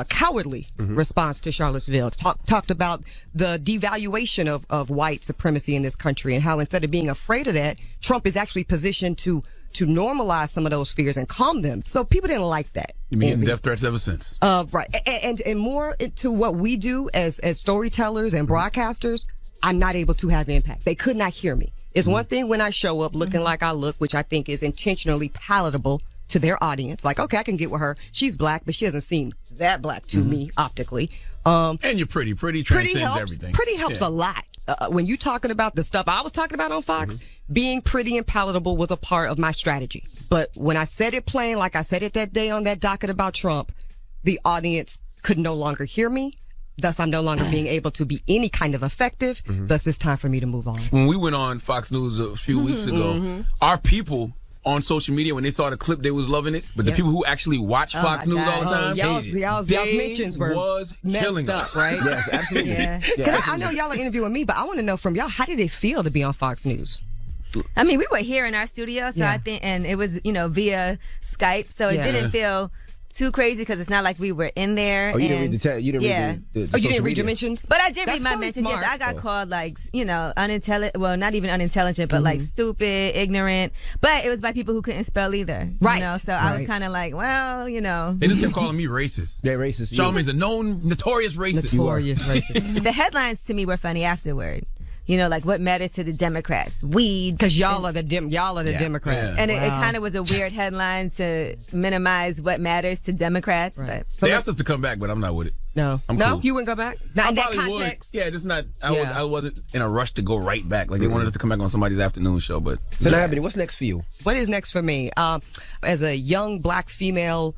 cowardly response to Charlottesville. Talked about the devaluation of white supremacy in this country and how instead of being afraid of that, Trump is actually positioned to normalize some of those fears and calm them. So people didn't like that. You've been getting death threats ever since. Right. And more into what we do as storytellers and broadcasters, I'm not able to have impact. They could not hear me. It's one thing when I show up looking like I look, which I think is intentionally palatable to their audience. Like, okay, I can get with her. She's black, but she doesn't seem that black to me optically. And you're pretty. Pretty transcends everything. Pretty helps a lot. When you talking about the stuff I was talking about on Fox, being pretty and palatable was a part of my strategy. But when I said it plain, like I said it that day on that docket about Trump, the audience could no longer hear me. Thus, I'm no longer being able to be any kind of effective. Thus, it's time for me to move on. When we went on Fox News a few weeks ago, our people on social media, when they saw the clip, they was loving it. But the people who actually watch Fox News all the time, y'all's mentions were killing us, right? Yes, absolutely. I know y'all are interviewing me, but I want to know from y'all, how did it feel to be on Fox News? I mean, we were here in our studio, so I think, and it was, via Skype, so it didn't feel too crazy because it's not like we were in there. Oh, you didn't read the you didn't read the you didn't read your mentions? But I did read my mentions. Yes, I got called like, unintelligent, well, not even unintelligent, but like stupid, ignorant. But it was by people who couldn't spell either. Right. So I was kind of like, well, They just kept calling me racist. They're racist. Charlamagne's a notorious racist. Notorious racist. The headlines to me were funny afterward. Like what matters to the Democrats? Weed. Because y'all are the Democrats. And it kind of was a weird headline to minimize what matters to Democrats. Right. But They asked us to come back, but I'm not with it. No. I'm no, cool. you wouldn't go back? Not I in that probably context. would. Yeah, just not. I wasn't in a rush to go right back. Like they wanted us to come back on somebody's afternoon show, but. So now, Ebony, what's next for you? What is next for me? As a young black female,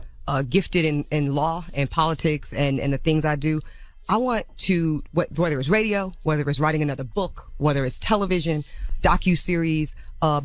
gifted in law and politics and the things I do, I want to, whether it's radio, whether it's writing another book, whether it's television, docuseries,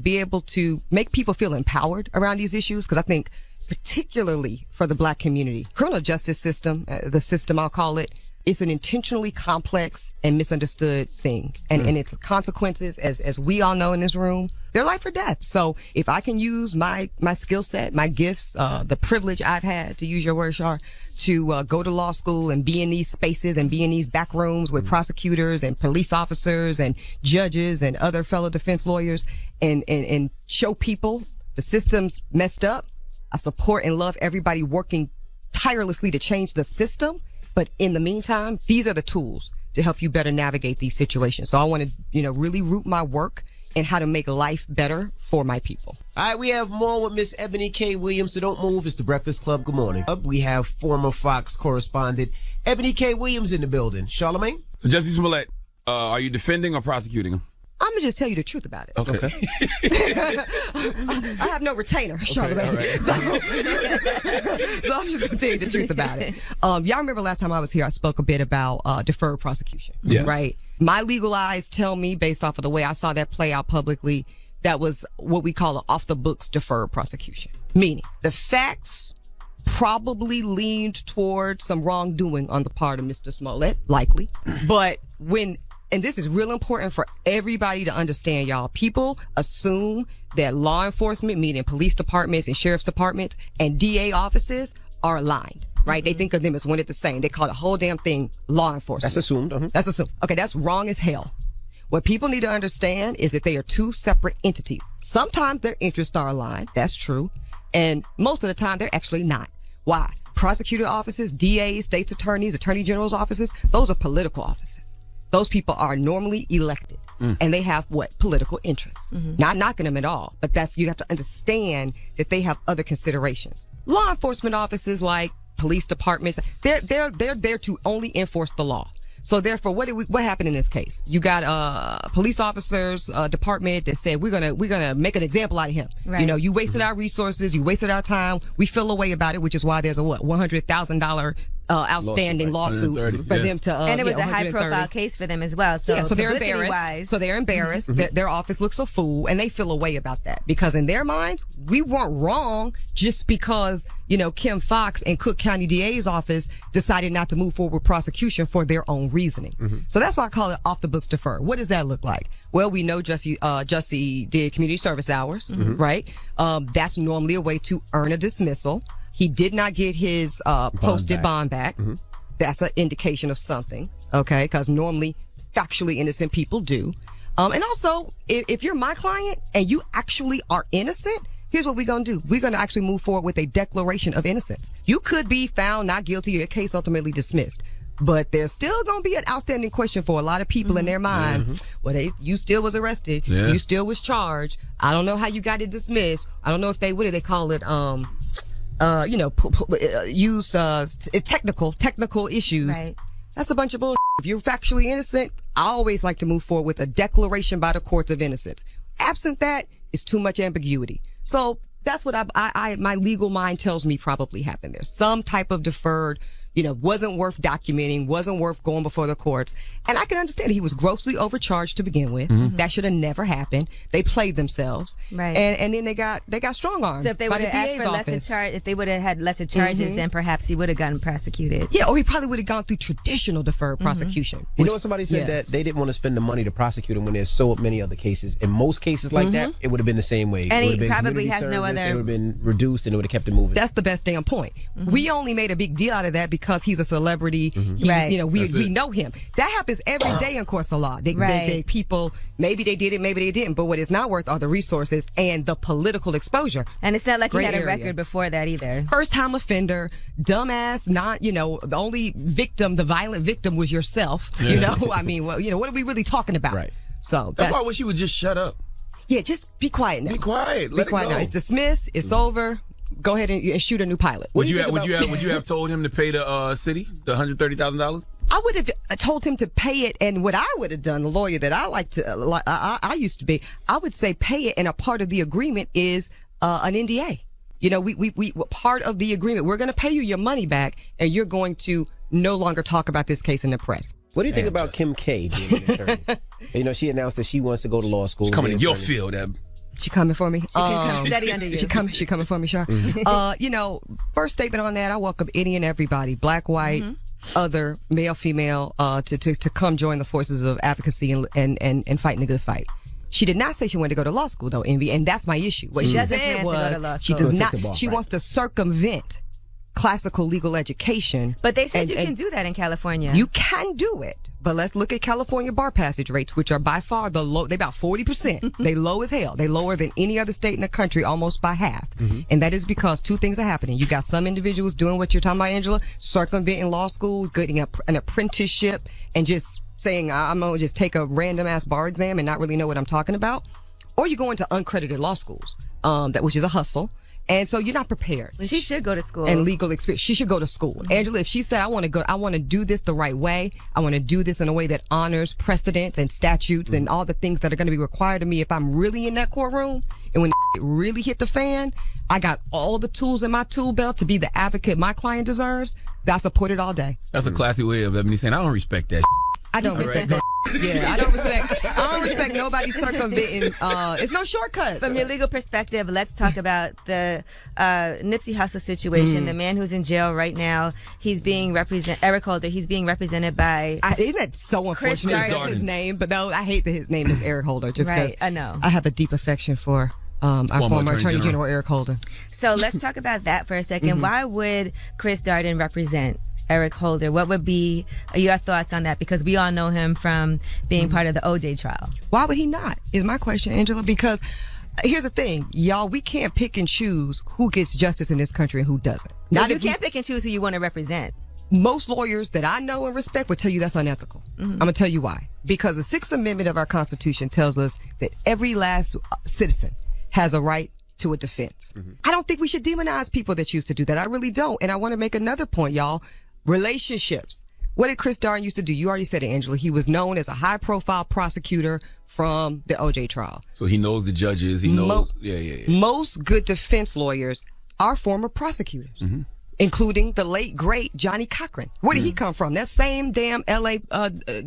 be able to make people feel empowered around these issues. Because I think, particularly for the black community, criminal justice system, the system I'll call it, is an intentionally complex and misunderstood thing. And its consequences, as we all know in this room, they're life or death. So if I can use my skill set, my gifts, the privilege I've had, to use your word, Char, to go to law school and be in these spaces and be in these back rooms with prosecutors and police officers and judges and other fellow defense lawyers and show people the system's messed up. I support and love everybody working tirelessly to change the system. But in the meantime, these are the tools to help you better navigate these situations. So I want to, really root my work in how to make life better for my people. All right, we have more with Miss Ebony K. Williams, so don't move. It's the Breakfast Club. Good morning. Up, we have former Fox correspondent Ebony K. Williams in the building. Charlamagne? So Jussie Smollett, are you defending or prosecuting him? I'm going to just tell you the truth about it. Okay. I have no retainer, Charlamagne. Right. So I'm just going to tell you the truth about it. Y'all remember last time I was here, I spoke a bit about deferred prosecution. Yes. Right? My legal eyes tell me, based off of the way I saw that play out publicly, that was what we call an off-the-books deferred prosecution. Meaning, the facts probably leaned toward some wrongdoing on the part of Mr. Smollett, likely. But and this is real important for everybody to understand, y'all. People assume that law enforcement, meaning police departments and sheriff's departments and DA offices, are aligned, right? They think of them as one and the same. They call the whole damn thing law enforcement. That's assumed. That's assumed. Okay, that's wrong as hell. What people need to understand is that they are two separate entities. Sometimes their interests are aligned. That's true. And most of the time, they're actually not. Why? Prosecutor offices, DAs, state's attorneys, attorney general's offices, those are political offices. Those people are normally elected and they have political interests. Not knocking them at all, but you have to understand that they have other considerations. Law enforcement offices like police departments, they're there to only enforce the law. So therefore, what happened in this case? You got police officers department that said we're gonna make an example out of him. Right. You wasted our resources, you wasted our time. We feel a way about it, which is why there's a $100,000 outstanding lawsuit for them to. And it was a 130. high-profile case for them as well. So, so they're embarrassed. So they're embarrassed. Their office looks a fool, and they feel a way about that because in their minds, we weren't wrong just because Kim Foxx and Cook County DA's office decided not to move forward with prosecution for their own reasoning. So that's why I call it off the books deferred. What does that look like? Well, we know Jussie did community service hours, right? That's normally a way to earn a dismissal. He did not get his posted bond back. That's an indication of something, okay? Because normally factually innocent people do. And also, if you're my client and you actually are innocent, here's what we're going to do. We're going to actually move forward with a declaration of innocence. You could be found not guilty, your case ultimately dismissed. But there's still going to be an outstanding question for a lot of people in their mind. Well, you still was arrested. You still was charged. I don't know how you got it dismissed. I don't know if what do they call it? Technical issues. Right. That's a bunch of bullshit. If you're factually innocent, I always like to move forward with a declaration by the courts of innocence. Absent that, it's too much ambiguity. So that's what my legal mind tells me probably happened there. Some type of deferred, wasn't worth documenting, wasn't worth going before the courts. And I can understand he was grossly overcharged to begin with. That should have never happened. They played themselves. Right. And then they got strong armed. So if they would have asked for lesser charge, if they would have had lesser charges, then perhaps he would have gotten prosecuted. Yeah, or he probably would have gone through traditional deferred prosecution. Somebody said that they didn't want to spend the money to prosecute him when there's so many other cases. In most cases like that, it would have been the same way. And he probably has no other. It would have been reduced and it would have kept it moving. That's the best damn point. We only made a big deal out of that because he's a celebrity. He's, we know him. That happens every day in courts of law. People, maybe they did it, maybe they didn't. But what it's not worth are the resources and the political exposure. And it's not like he had a record before that either. First time offender, dumbass, not, the only victim, the violent victim was yourself. I mean, what are we really talking about? Right. So that's why I wish he would just shut up. Yeah, just be quiet now. Be quiet. Let it go. Now. It's dismissed. It's over. Go ahead and shoot a new pilot. Would you have told him to pay the city the $130,000? I would have told him to pay it, and what I would have done, the lawyer that I used to be, I would say pay it, and a part of the agreement is an NDA. We part of the agreement. We're going to pay you your money back, and you're going to no longer talk about this case in the press. What do you think about Kim K being an attorney? She announced that she wants to go to law school. She's coming to your field, Eb. She coming for me. She can come steady under you. She coming for me, sure. First statement on that, I welcome any and everybody, black, white, other, male, female, to come join the forces of advocacy and fighting a good fight. She did not say she wanted to go to law school, though, Envy, and that's my issue. What she said was she does not. She wants to circumvent classical legal education. But they said you can do that in California. You can do it, but let's look at California bar passage rates, which are by far the low. They about 40%. They low as hell. They lower than any other state in the country, almost by half. And that is because two things are happening. You got some individuals doing what you're talking about, Angela, circumventing law school, getting an apprenticeship, and just saying, I'm going to just take a random ass bar exam and not really know what I'm talking about. Or you go into uncredited law schools, which is a hustle. And so you're not prepared. She should go to school. And legal experience. She should go to school. Angela, if she said, I want to do this the right way, I want to do this in a way that honors precedents and statutes and all the things that are going to be required of me if I'm really in that courtroom, and when it really hit the fan, I got all the tools in my tool belt to be the advocate my client deserves. I support it all day. That's a classy way of me saying, I don't respect that. I don't respect that. Yeah, I don't respect nobody circumventing. It's no shortcut. From your legal perspective, let's talk about the Nipsey Hussle situation. The man who's in jail right now, he's being Eric Holder. He's being represented by. Isn't that so unfortunate? That's his name, but no, I hate that his name is Eric Holder. Just because I know I have a deep affection for our former Attorney General Eric Holder. So let's talk about that for a second. Why would Chris Darden represent Eric Holder? What would be your thoughts on that? Because we all know him from being part of the OJ trial. Why would he not, is my question, Angela. Because here's the thing, y'all, we can't pick and choose who gets justice in this country and who doesn't. You can't pick and choose who you want to represent. Most lawyers that I know and respect would tell you that's unethical. I'm going to tell you why. Because the Sixth Amendment of our Constitution tells us that every last citizen has a right to a defense. I don't think we should demonize people that choose to do that. I really don't. And I want to make another point, y'all. Relationships. What did Chris Darden used to do? You already said it, Angela. He was known as a high-profile prosecutor from the OJ trial. So he knows the judges. He knows. Most good defense lawyers are former prosecutors. including the late, great Johnny Cochran. Where did he come from? That same damn L.A.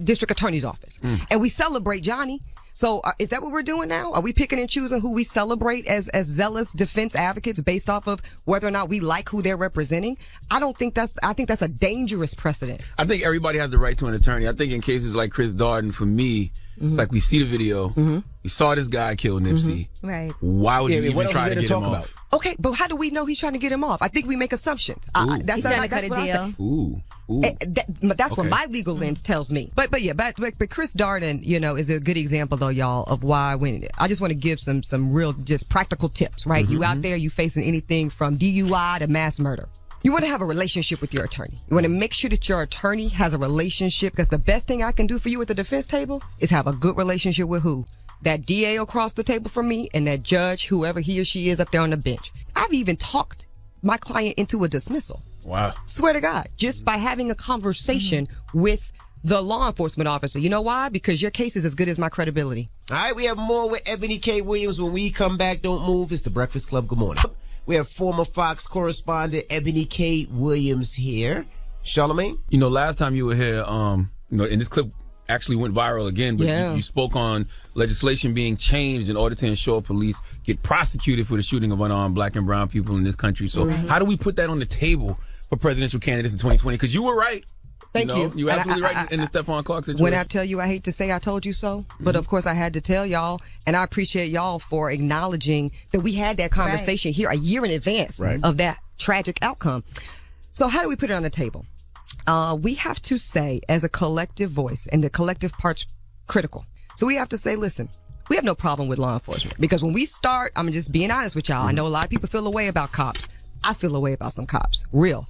District Attorney's Office. And we celebrate Johnny. So is that what we're doing now? Are we picking and choosing who we celebrate as zealous defense advocates based off of whether or not we like who they're representing? I think that's a dangerous precedent. I think everybody has the right to an attorney. I think in cases like Chris Darden, for me, it's like we see the video, we saw this guy kill Nipsey. Right. Why would you even try to get him off? Okay, but how do we know he's trying to get him off? I think we make assumptions. That's He's trying to cut a deal. Ooh. That's what my legal lens tells me. But Chris Darden, is a good example though, y'all, of why I just want to give some real just practical tips, right? You out there, you facing anything from DUI to mass murder. You want to have a relationship with your attorney. You want to make sure that your attorney has a relationship, because the best thing I can do for you at the defense table is have a good relationship with who? That DA across the table from me and that judge, whoever he or she is up there on the bench. I've even talked my client into a dismissal. Wow. Swear to God, just by having a conversation with the law enforcement officer. You know why? Because your case is as good as my credibility. All right, we have more with Ebony K. Williams. When we come back, don't move. It's the Breakfast Club. Good morning. We have former Fox correspondent Ebony K. Williams here. Charlamagne? Last time you were here, and this clip actually went viral again, but you spoke on legislation being changed in order to ensure police get prosecuted for the shooting of unarmed black and brown people in this country. So how do we put that on the table for presidential candidates in 2020? Because you were right. Thank you. You were absolutely right in the Stephon Clark situation. When I tell you, I hate to say I told you so, but of course I had to tell y'all, and I appreciate y'all for acknowledging that we had that conversation here a year in advance of that tragic outcome. So how do we put it on the table? We have to say as a collective voice, and the collective part's critical. So we have to say, listen, we have no problem with law enforcement, because when we start, I'm just being honest with y'all. I know a lot of people feel a way about cops. I feel a way about some cops, real.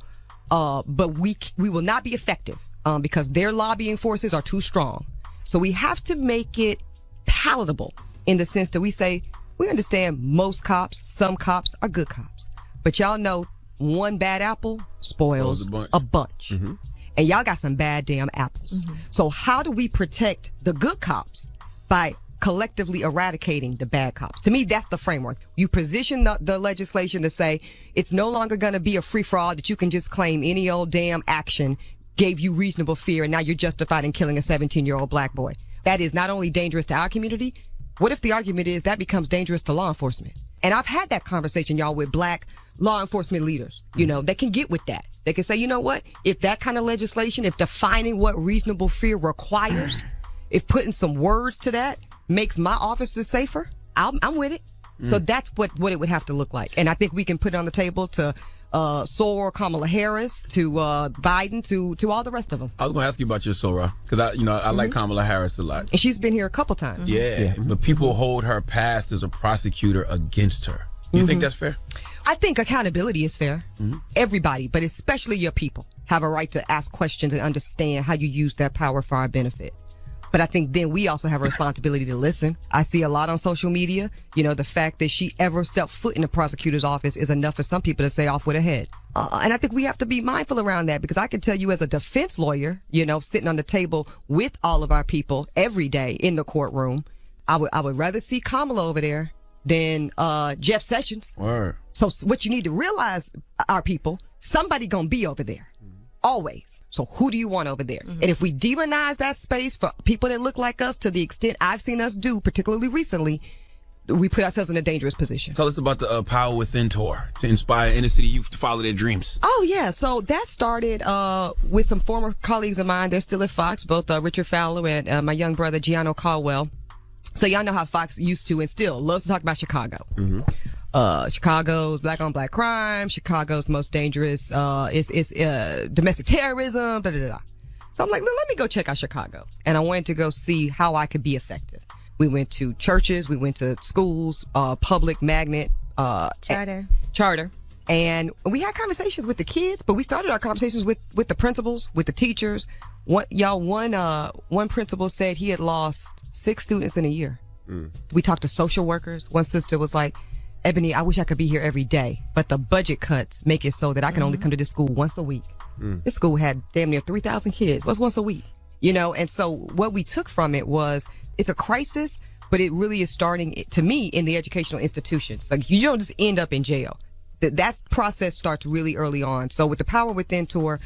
But we will not be effective because their lobbying forces are too strong. So we have to make it palatable in the sense that we say, we understand most cops, some cops are good cops. But y'all know one bad apple spoils a bunch. And y'all got some bad damn apples. So how do we protect the good cops? By collectively eradicating the bad cops. To me, that's the framework. You position the legislation to say it's no longer going to be a free-for-all that you can just claim any old damn action gave you reasonable fear and now you're justified in killing a 17-year-old black boy. That is not only dangerous to our community, what if the argument is that becomes dangerous to law enforcement? And I've had that conversation, y'all, with black law enforcement leaders, that can get with that. They can say, you know what, if that kind of legislation, if defining what reasonable fear requires, if putting some words to that makes my officers safer, I'm with it. So that's what it would have to look like. And I think we can put it on the table to Sora, Kamala Harris, to Biden, to all the rest of them. I was going to ask you about your Sora, because I like Kamala Harris a lot. And she's been here a couple times. Yeah, but people hold her past as a prosecutor against her. You think that's fair? I think accountability is fair. Everybody, but especially your people, have a right to ask questions and understand how you use that power for our benefit. But I think then we also have a responsibility to listen. I see a lot on social media. The fact that she ever stepped foot in the prosecutor's office is enough for some people to say off with her head. And I think we have to be mindful around that, because I can tell you as a defense lawyer, sitting on the table with all of our people every day in the courtroom, I would rather see Kamala over there than Jeff Sessions. Word. So what you need to realize, our people, somebody gonna be over there. Always. So who do you want over there? And if we demonize that space for people that look like us to the extent I've seen us do, particularly recently, we put ourselves in a dangerous position. Tell us about the Power Within tour to inspire inner city youth to follow their dreams. Oh, yeah. So that started with some former colleagues of mine. They're still at Fox, both Richard Fowler and my young brother, Gianno Caldwell. So y'all know how Fox used to and still loves to talk about Chicago. Chicago's black on black crime. Chicago's most dangerous is domestic terrorism. Da, da, da, da. So I'm like, let me go check out Chicago. And I wanted to go see how I could be effective. We went to churches, we went to schools, public, magnet, charter. And we had conversations with the kids, but we started our conversations with the principals, with the teachers. One principal said he had lost 6 students in a year. We talked to social workers. One sister was like, Ebony, I wish I could be here every day, but the budget cuts make it so that I can only come to this school once a week. This school had damn near 3,000 kids. What's once a week? And so what we took from it was, it's a crisis, but it really is starting, to me, in the educational institutions. Like, you don't just end up in jail. that process starts really early on. So with the Power Within tour,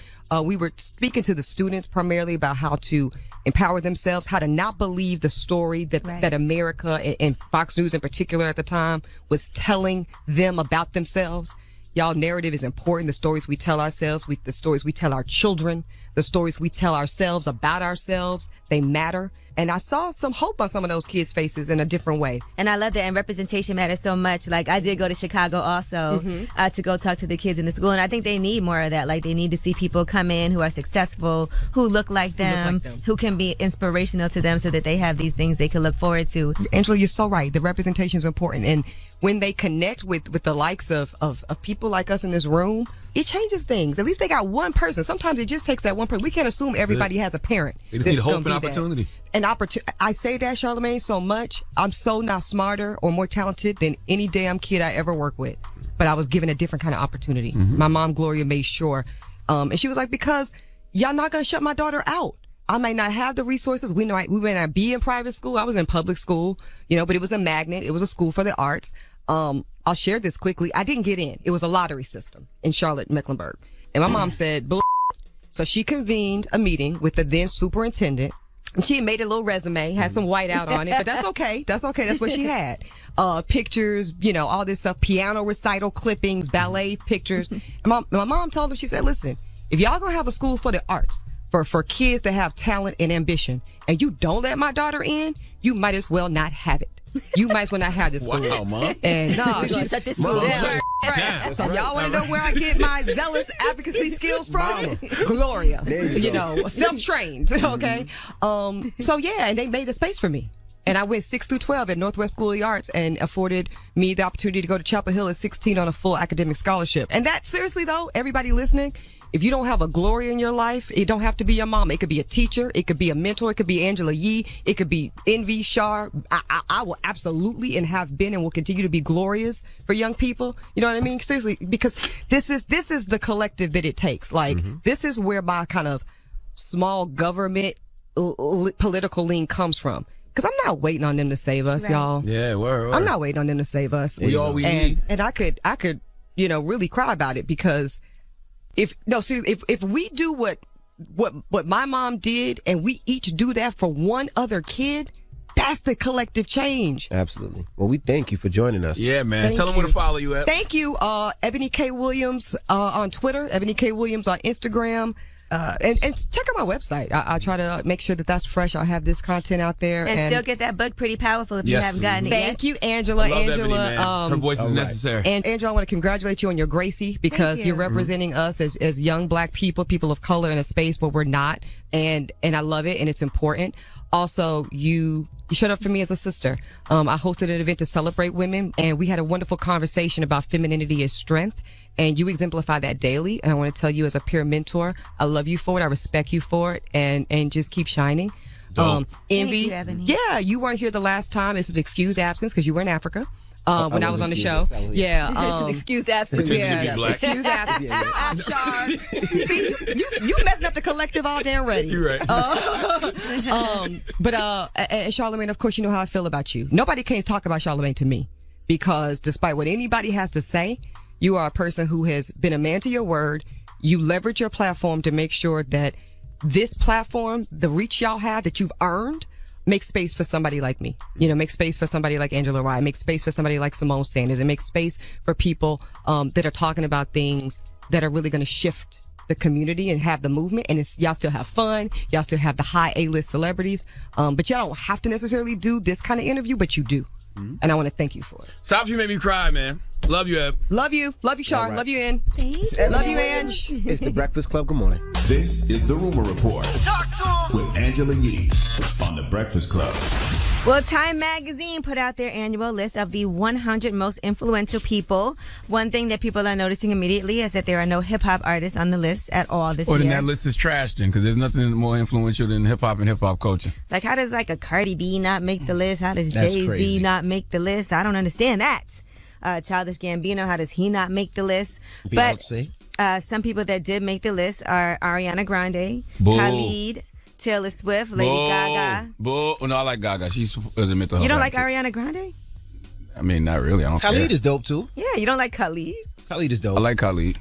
we were speaking to the students primarily about how to empower themselves, how to not believe the story that America and Fox News in particular at the time was telling them about themselves. Y'all, narrative is important. The stories we tell ourselves, the stories we tell our children, the stories we tell ourselves about ourselves, they matter. And I saw some hope on some of those kids' faces in a different way. And I love that. And representation matters so much. Like, I did go to Chicago also to go talk to the kids in the school. And I think they need more of that. Like, they need to see people come in who are successful, who look like them, who can be inspirational to them so that they have these things they can look forward to. Angela, you're so right. The representation is important. And when they connect with the likes of people like us in this room, it changes things. At least they got one person. Sometimes it just takes that one person. We can't assume everybody has a parent. They just need hope and opportunity. I say that, Charlamagne, so much. I'm so not smarter or more talented than any damn kid I ever worked with. But I was given a different kind of opportunity. My mom, Gloria, made sure. And she was like, because y'all not going to shut my daughter out. I might not have the resources. We may not be in private school. I was in public school, but it was a magnet. It was a school for the arts. I'll share this quickly. I didn't get in. It was a lottery system in Charlotte, Mecklenburg. And my mom said, bull. So she convened a meeting with the then superintendent. And she made a little resume, had some whiteout on it, but that's okay. That's okay. That's what she had. Pictures, all this stuff, piano recital clippings, ballet pictures. And my mom told her, she said, listen, if y'all gonna have a school for the arts, for kids that have talent and ambition, and you don't let my daughter in, you might as well not have it. You might as well not have this school. Wow, Mom. And no, she shut this school down. Right. So y'all want to know where I get my zealous advocacy skills from? Gloria. Self-trained. Okay. So yeah, and they made a space for me. And I went 6 through 12 at Northwest School of the Arts and afforded me the opportunity to go to Chapel Hill at 16 on a full academic scholarship. And that, seriously though, everybody listening, if you don't have a Gloria in your life, it don't have to be your mom. It could be a teacher. It could be a mentor. It could be Angela Yee. It could be Envy Shar. I will absolutely and have been and will continue to be Glorias for young people. You know what I mean? Seriously, because this is the collective that it takes. Like, this is where my kind of small government political lean comes from. Because I'm not waiting on them to save us, y'all. Yeah, word. I'm not waiting on them to save us. We all we need. And I could, really cry about it because if we do what my mom did and we each do that for one other kid, that's the collective change. Absolutely. Well, we thank you for joining us. Yeah, man. Tell them where to follow you at. Thank you. Ebony K. Williams on Twitter, Ebony K. Williams on Instagram. And check out my website. I try to make sure that that's fresh. I'll have this content out there. And still get that book Pretty Powerful if you haven't gotten it yet. Thank you, Angela. I love Ebony, man. Her voice is necessary. And Angela, I want to congratulate you on your Gracie because you're representing us as young black people of color in a space where we're not. And I love it and it's important. Also, you showed up for me as a sister. I hosted an event to celebrate women and we had a wonderful conversation about femininity as strength. And you exemplify that daily. And I want to tell you as a peer mentor, I love you for it. I respect you for it. And just keep shining. Envy. Thank you, yeah, you weren't here the last time. It's an excused absence because you were in Africa. When I was on the show. Yeah. It's an excused absence. Excused absence. See, you messing up the collective all damn ready. You're right. But Charlamagne, of course, you know how I feel about you. Nobody can talk about Charlamagne to me because despite what anybody has to say, you are a person who has been a man to your word. You leverage your platform to make sure that this platform, the reach y'all have that you've earned, makes space for somebody like me. Make space for somebody like Angela Rye, make space for somebody like Simone Sanders, and make space for people that are talking about things that are really going to shift the community and have the movement. And y'all still have fun. Y'all still have the high A-list celebrities. But y'all don't have to necessarily do this kind of interview, but you do. And I want to thank you for it. Stop, you made me cry, man. Love you, Eb. Love you, Char. Love you, Ann. Love you, Ange. It's the Breakfast Club. Good morning. This is the Rumor Report with Angela Yee on the Breakfast Club. Well, Time Magazine put out their annual list of the 100 most influential people. One thing that people are noticing immediately is that there are no hip-hop artists on the list at all this year. Or then that list is trashed in because there's nothing more influential than hip-hop and hip-hop culture. Like, how does, a Cardi B not make the list? How does Jay-Z not make the list? I don't understand that. Childish Gambino, how does he not make the list? Beyonce. But some people that did make the list are Ariana Grande, Khalid, Taylor Swift, Lady Gaga. No, I like Gaga. She's a mental health. You don't like Ariana Grande? I mean, not really. I don't Khalid care. is dope too. Yeah, you don't like Khalid? Khalid is dope. I like Khalid.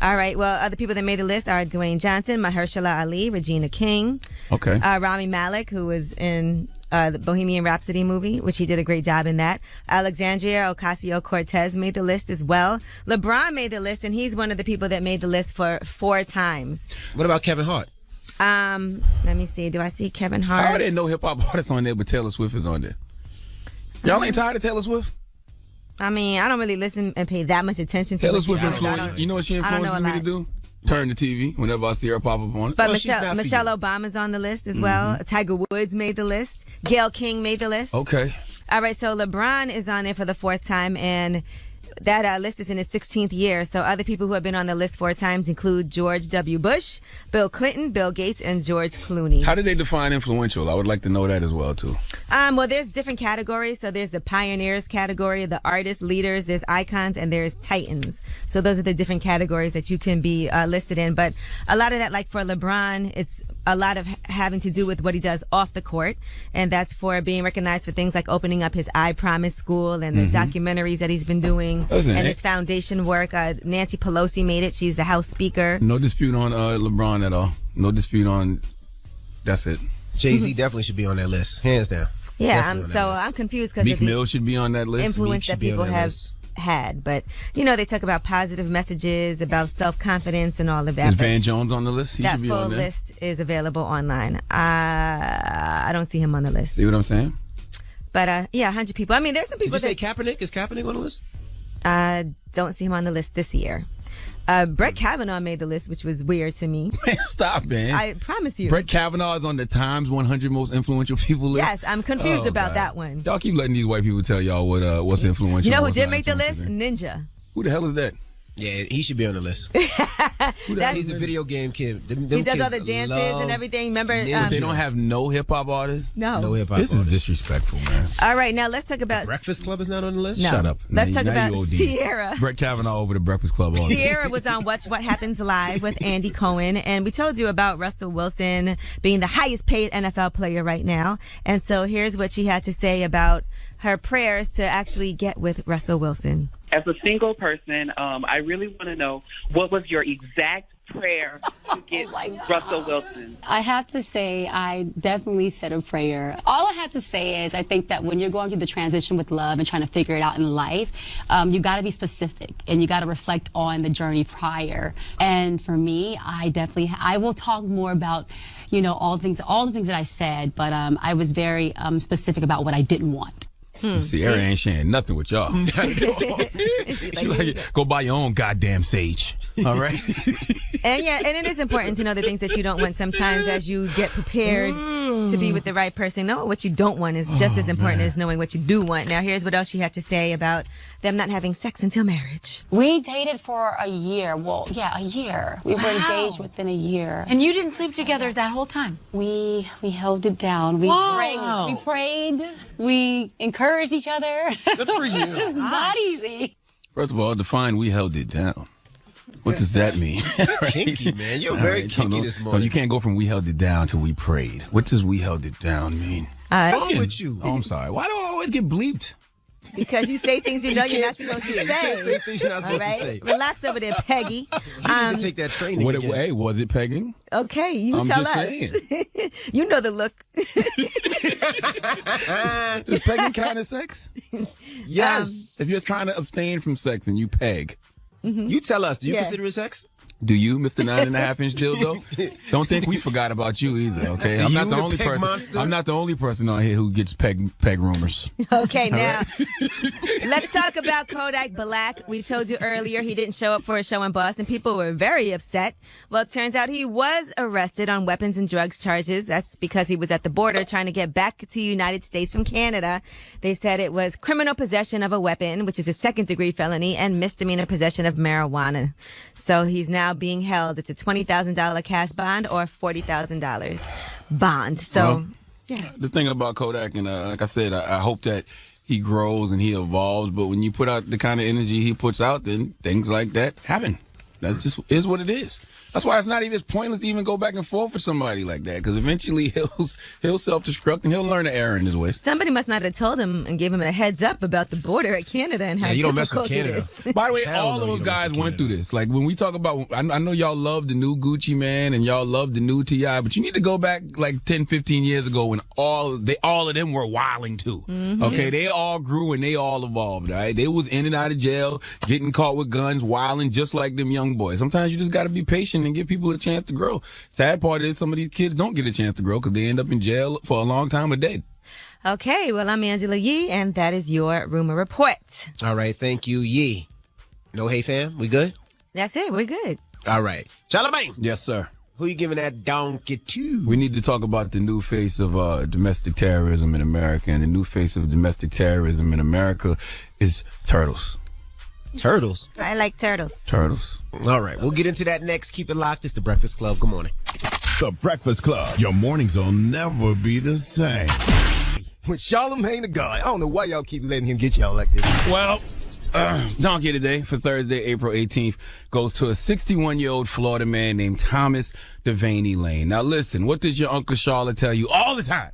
All right. Well, other people that made the list are Dwayne Johnson, Mahershala Ali, Regina King. Okay. Rami Malek, who was in the Bohemian Rhapsody movie, which he did a great job in that. Alexandria Ocasio-Cortez made the list as well. LeBron made the list, and he's one of the people that made the list for 4 times. What about Kevin Hart? Let me see. Do I see Kevin Hart? I didn't know hip-hop artists on there, but Taylor Swift is on there. Y'all ain't tired of Taylor Swift? I mean, I don't really listen and pay that much attention to Taylor Swift influences. You know what she influences me to do? Turn the TV whenever I see her pop up on it. But Michelle Obama's on the list as well. Tiger Woods made the list. Gayle King made the list. Okay. All right, so LeBron is on there for the 4th time, and that list is in its 16th year. So other people who have been on the list 4 times include George W. Bush, Bill Clinton, Bill Gates, and George Clooney. How did they define influential? I would like to know that as well, too. Well, there's different categories. So there's the pioneers category, the artists, leaders, there's icons, and there's titans. So those are the different categories that you can be listed in. But a lot of that, like for LeBron, it's a lot of having to do with what he does off the court. And that's for being recognized for things like opening up his I Promise School and the documentaries that he's been doing. And his foundation work. Nancy Pelosi made it. She's the House Speaker. No dispute on LeBron at all. No dispute on. That's it. Jay-Z definitely should be on that list, hands down. Yeah, I'm confused because Meek Mill should be on that list. Influence that people have had, but they talk about positive messages, about self-confidence, and all of that. Is Van Jones on the list? He should be on there. That full list is available online. I don't see him on the list. See what I'm saying? But 100 people. I mean, there's some people. Did you say Kaepernick? Is Kaepernick on the list? Don't see him on the list this year. Brett Kavanaugh made the list, which was weird to me. Man, stop, man. I promise you. Brett Kavanaugh is on the Times 100 most influential people list. Yes, I'm confused about that one. Y'all keep letting these white people tell y'all what's influential. You know who did make the list? Ninja. Who the hell is that? Yeah, he should be on the list. He's a video game kid. He does all the dances and everything. Remember? They don't have no hip-hop artists? No hip-hop artists. This is disrespectful, man. All right, now let's talk about... Breakfast Club is not on the list? No. Shut up. Let's talk about Sierra. Brett Kavanaugh over the Breakfast Club. Sierra was on Watch What Happens Live with Andy Cohen, and we told you about Russell Wilson being the highest paid NFL player right now. And so here's what she had to say about her prayers to actually get with Russell Wilson. As a single person, I really want to know, what was your exact prayer to get Russell Wilson? I have to say, I definitely said a prayer. All I have to say is, I think that when you're going through the transition with love and trying to figure it out in life, you got to be specific and you got to reflect on the journey prior. And for me, I will talk more about, all the things that I said, but I was very specific about what I didn't want. Sierra ain't sharing nothing with y'all. She go buy your own goddamn sage. All right. And it is important to know the things that you don't want sometimes as you get prepared to be with the right person. Know what you don't want is just as important as knowing what you do want. Now, here's what else she had to say about them not having sex until marriage. We dated for a year. Well, yeah, a year. We were engaged within a year. And you didn't sleep together that whole time? We held it down. We prayed. We encouraged each other. Good for you. It's not easy. First of all, define we held it down. What does that mean? Kinky, man. You're very kinky this morning. No, you can't go from we held it down to we prayed. What does we held it down mean? What's wrong with you? Oh, I'm sorry. Why do I always get bleeped? Because you say things you're not supposed to say. You can't say things you're not supposed to say. Relax over there, Peggy. You need to take that training again. Hey, was it pegging? Okay, you I'm tell just us. Saying. You know the look. Does pegging count as sex? Yes. If you're trying to abstain from sex and you peg. You tell us. Do you consider it sex? Do you, Mr. 9.5-inch dildo? Don't think we forgot about you either, okay? I'm not the only person. Monster? I'm not the only person on here who gets peg rumors. Okay, now let's talk about Kodak Black. We told you earlier he didn't show up for a show in Boston. People were very upset. Well, it turns out he was arrested on weapons and drugs charges. That's because he was at the border trying to get back to the United States from Canada. They said it was criminal possession of a weapon, which is a second-degree felony, and misdemeanor possession of marijuana. So he's now being held. It's a $20,000 cash bond or $40,000 bond. So, the thing about Kodak, and like I said, I hope that he grows and he evolves. But when you put out the kind of energy he puts out, then things like that happen. That's just is what it is. That's why it's not even pointless to even go back and forth with somebody like that, because eventually he'll self-destruct and he'll learn the error in his ways. Somebody must not have told him and gave him a heads up about the border at Canada and how you don't mess with difficult Canada. it is. By the way, all those guys went through this. Like when we talk about, I know y'all love the new Gucci Man and y'all love the new T.I., but you need to go back like 10, 15 years ago when all of them were wilding too. Mm-hmm. Okay, they all grew and they all evolved. All right, they was in and out of jail, getting caught with guns, wilding just like them young boys. Sometimes you just got to be patient and give people a chance to grow. Sad part is some of these kids don't get a chance to grow because they end up in jail for a long time or dead. Okay, well, I'm Angela Yee, and that is your rumor report. All right, thank you, Yee. No hey fam, we good? That's it. We're good. All right. Charlamagne. Yes, sir. Who you giving that donkey to? We need to talk about the new face of domestic terrorism in America, and the new face of domestic terrorism in America is turtles. Turtles? I like turtles. Turtles. All right, we'll get into that next. Keep it locked. It's The Breakfast Club. Good morning. The Breakfast Club. Your mornings will never be the same. With Charlamagne the God, I don't know why y'all keep letting him get y'all like this. Well, donkey today for Thursday, April 18th, goes to a 61-year-old Florida man named Thomas Devaney Lane. Now listen, what does your Uncle Charlotte tell you all the time?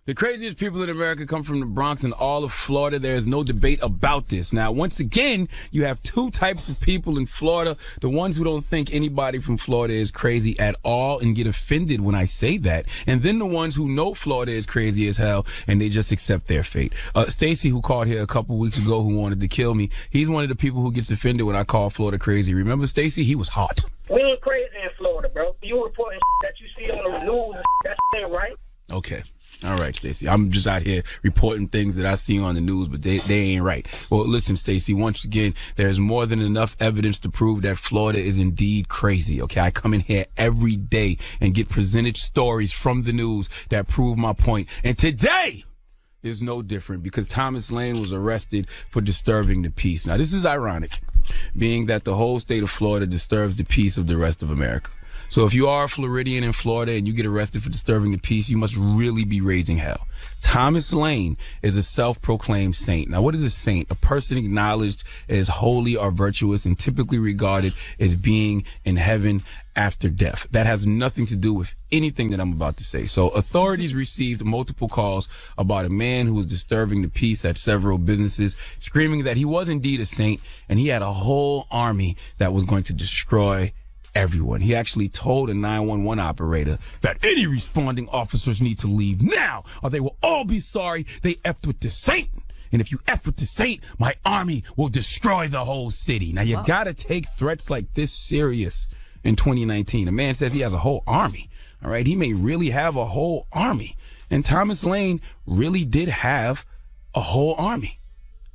The craziest people in America come from the Bronx and all of Florida. There is no debate about this. Now, once again, you have two types of people in Florida. The ones who don't think anybody from Florida is crazy at all and get offended when I say that. And then the ones who know Florida is crazy as hell and they just accept their fate. Stacy, who called here a couple weeks ago who wanted to kill me, he's one of the people who gets offended when I call Florida crazy. Remember Stacy? He was hot. We ain't crazy in Florida, bro. You reporting that you see on the news and that ain't right. Okay. All right, Stacey. I'm just out here reporting things that I see on the news, but they ain't right. Well, listen, Stacey, once again, there's more than enough evidence to prove that Florida is indeed crazy, okay? I come in here every day and get presented stories from the news that prove my point. And today is no different because Thomas Lane was arrested for disturbing the peace. Now, this is ironic, being that the whole state of Florida disturbs the peace of the rest of America. So if you are a Floridian in Florida and you get arrested for disturbing the peace, you must really be raising hell. Thomas Lane is a self-proclaimed saint. Now, what is a saint? A person acknowledged as holy or virtuous and typically regarded as being in heaven after death. That has nothing to do with anything that I'm about to say. So authorities received multiple calls about a man who was disturbing the peace at several businesses, screaming that he was indeed a saint and he had a whole army that was going to destroy everyone. He actually told a 911 operator that any responding officers need to leave now or they will all be sorry they effed with the saint. And if you F with the saint, my army will destroy the whole city. Now, you gotta take threats like this serious in 2019. A man says he has a whole army. All right. He may really have a whole army. And Thomas Lane really did have a whole army.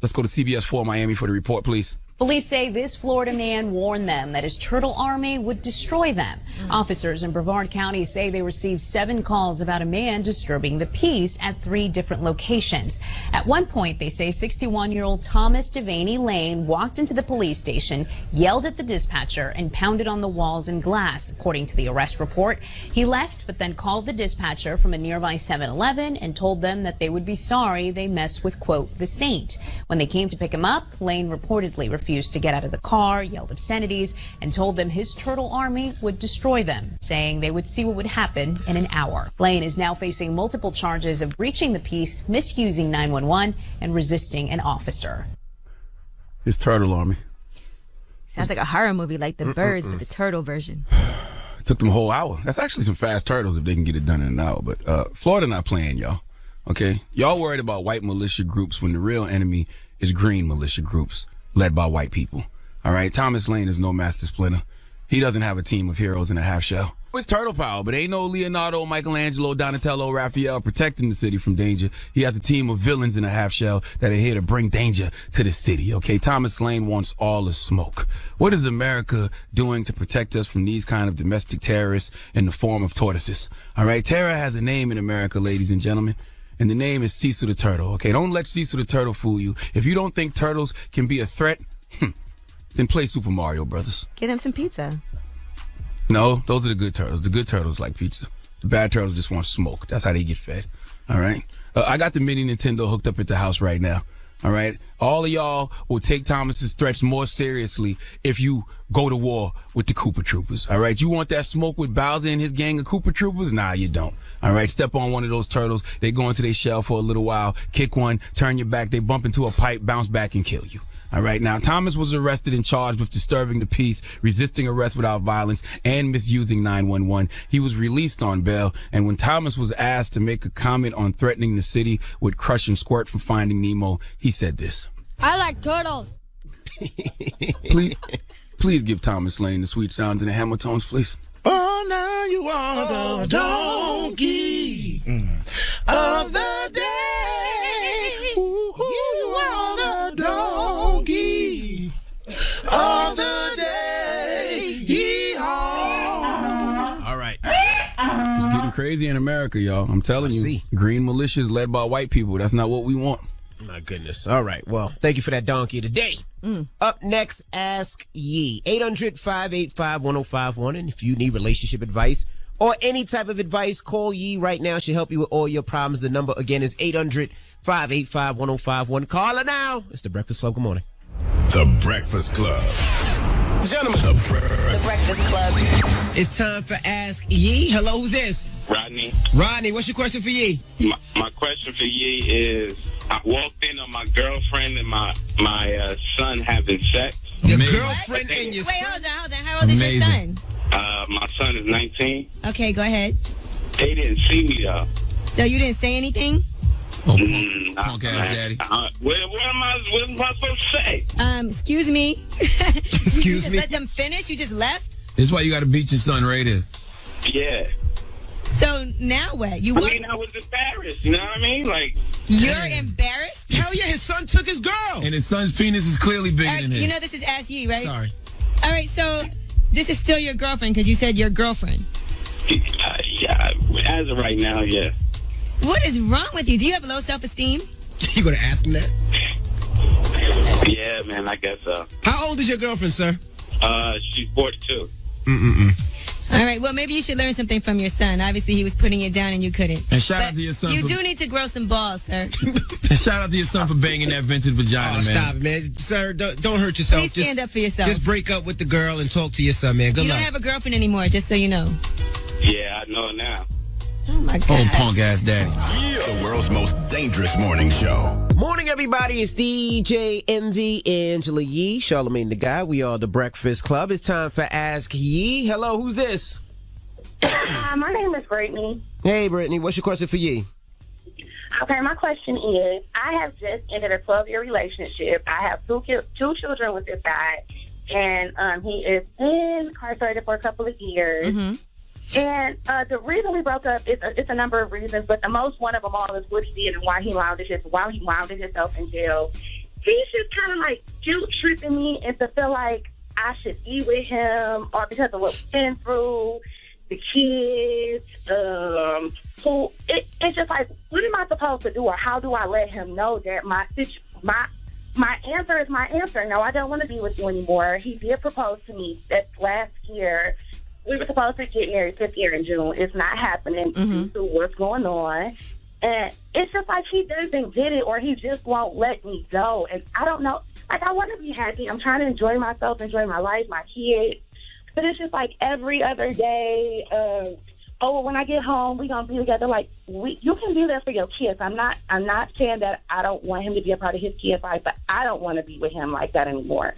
Let's go to CBS 4 Miami for the report, please. Police say this Florida man warned them that his turtle army would destroy them. Officers in Brevard County say they received 7 calls about a man disturbing the peace at 3 different locations. At one point, they say 61-year-old Thomas Devaney Lane walked into the police station, yelled at the dispatcher, and pounded on the walls and glass, according to the arrest report. He left, but then called the dispatcher from a nearby 7-Eleven and told them that they would be sorry they messed with, quote, the saint. When they came to pick him up, Lane reportedly refused to get out of the car, yelled obscenities, and told them his turtle army would destroy them, saying they would see what would happen in an hour. Lane is now facing multiple charges of breaching the peace, misusing 911, and resisting an officer. His turtle army. Sounds like a horror movie like The Birds, but the turtle version. Took them a whole hour. That's actually some fast turtles if they can get it done in an hour. But Florida not playing, y'all. Okay? Y'all worried about white militia groups when the real enemy is green militia groups led by white people. All right? Thomas Lane is no master splinter. He doesn't have a team of heroes in a half shell. It's turtle power, but ain't no Leonardo, Michelangelo, Donatello, Raphael protecting the city from danger. He has a team of villains in a half shell that are here to bring danger to the city, okay? Thomas Lane wants all the smoke. What is America doing to protect us from these kind of domestic terrorists in the form of tortoises? All right? Terror has a name in America, ladies and gentlemen, and the name is Cecil the Turtle, okay? Don't let Cecil the Turtle fool you. If you don't think turtles can be a threat, then play Super Mario Brothers. Give them some pizza. No, those are the good turtles. The good turtles like pizza. The bad turtles just want smoke. That's how they get fed. All right? I got the mini Nintendo hooked up at the house right now. All right. All of y'all will take Thomas's threats more seriously if you go to war with the Cooper Troopers. All right. You want that smoke with Bowser and his gang of Cooper Troopers? Nah, you don't. All right. Step on one of those turtles. They go into their shell for a little while, kick one, turn your back. They bump into a pipe, bounce back and kill you. All right. Now, Thomas was arrested and charged with disturbing the peace, resisting arrest without violence, and misusing 911. He was released on bail. And when Thomas was asked to make a comment on threatening the city with Crush and Squirt from Finding Nemo, he said this. I like turtles. Please give Thomas Lane the sweet sounds and the hammer tones, please. Oh, now you are the donkey of the day. You are the donkey of the day. Yeehaw. All right. It's getting crazy in America, y'all. I'm telling you. Green militias led by white people. That's not what we want. My goodness. All right. Well, thank you for that donkey today. Up next, Ask Ye. 800-585-1051. And if you need relationship advice or any type of advice, call Ye right now. She'll help you with all your problems. The number again is 800-585-1051. Call her now. It's The Breakfast Club. Good morning. The Breakfast Club. Gentlemen. The Breakfast Club. It's time for Ask Ye. Hello, who's this? Rodney. Rodney, what's your question for Ye? My question for Ye is, I walked in on my girlfriend and my son having sex. Your girlfriend and your son? Wait, hold on. How old is your son? My son is 19. Okay, go ahead. They didn't see me, though. So you didn't say anything? Punk ass daddy. What am I supposed to say? Excuse me. Excuse you just me? let them finish? You just left? This is why you got to beat your son right here. Yeah. So now what? I mean, I was embarrassed. You know what I mean? Like, you're embarrassed? Hell yeah, his son took his girl. And his son's penis is clearly bigger than his. You know this is Ask Ye, right? Sorry. All right, so this is still your girlfriend because you said your girlfriend. yeah, as of right now, yeah. What is wrong with you? Do you have low self-esteem? You gonna ask him that? Yeah, man, I guess so. How old is your girlfriend, sir? She's 42. All right, well, maybe you should learn something from your son. Obviously, he was putting it down and you couldn't. And shout out to your son. You do need to grow some balls, sir. And shout out to your son for banging that vented vagina, man. Stop it, man. Sir, don't hurt yourself. Please stand up for yourself. Just break up with the girl and talk to your son, man. Good you luck. don't have a girlfriend anymore, just so you know. Yeah, I know now. Oh, my God. Oh, punk ass daddy. The world's most dangerous morning show. Morning, everybody. It's DJ MV, Angela Yee, Charlamagne the Guy. We are The Breakfast Club. It's time for Ask Yee. Hello, who's this? My name is Brittany. Hey, Brittany. What's your question for Yee? Okay, my question is, I have just ended a 12-year relationship. I have two children with this guy, and he is incarcerated for a couple of years. Mm-hmm. And the reason we broke up is it's a number of reasons, but the most one of them all is what he did and why he wound himself in jail. He's just kind of like guilt tripping me into feel like I should be with him, or because of what we've been through, the kids. So it's just like, what am I supposed to do, or how do I let him know that my answer is my answer? No, I don't want to be with you anymore. He did propose to me that last year. We were supposed to get married 5th year in June. It's not happening due to what's going on. And it's just like he doesn't get it, or he just won't let me go. And I don't know. Like, I want to be happy. I'm trying to enjoy myself, enjoy my life, my kids. But it's just like every other day, when I get home, we're going to be together. Like, you can do that for your kids. I'm not saying that I don't want him to be a part of his kids' life, but I don't want to be with him like that anymore.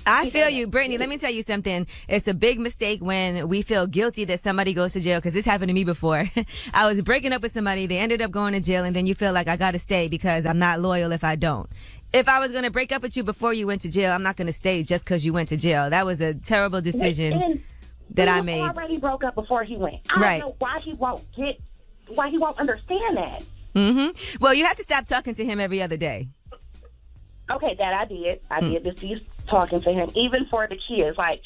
I feel you, Brittany. Let me tell you something. It's a big mistake when we feel guilty that somebody goes to jail, because this happened to me before. I was breaking up with somebody. They ended up going to jail, and then you feel like I got to stay because I'm not loyal if I don't. If I was going to break up with you before you went to jail, I'm not going to stay just because you went to jail. That was a terrible decision that I made. We already broke up before he went. I don't know why he won't understand that. Mm-hmm. Well, you have to stop talking to him every other day. Okay, that I did. I did this. He's talking to him, even for the kids. Like,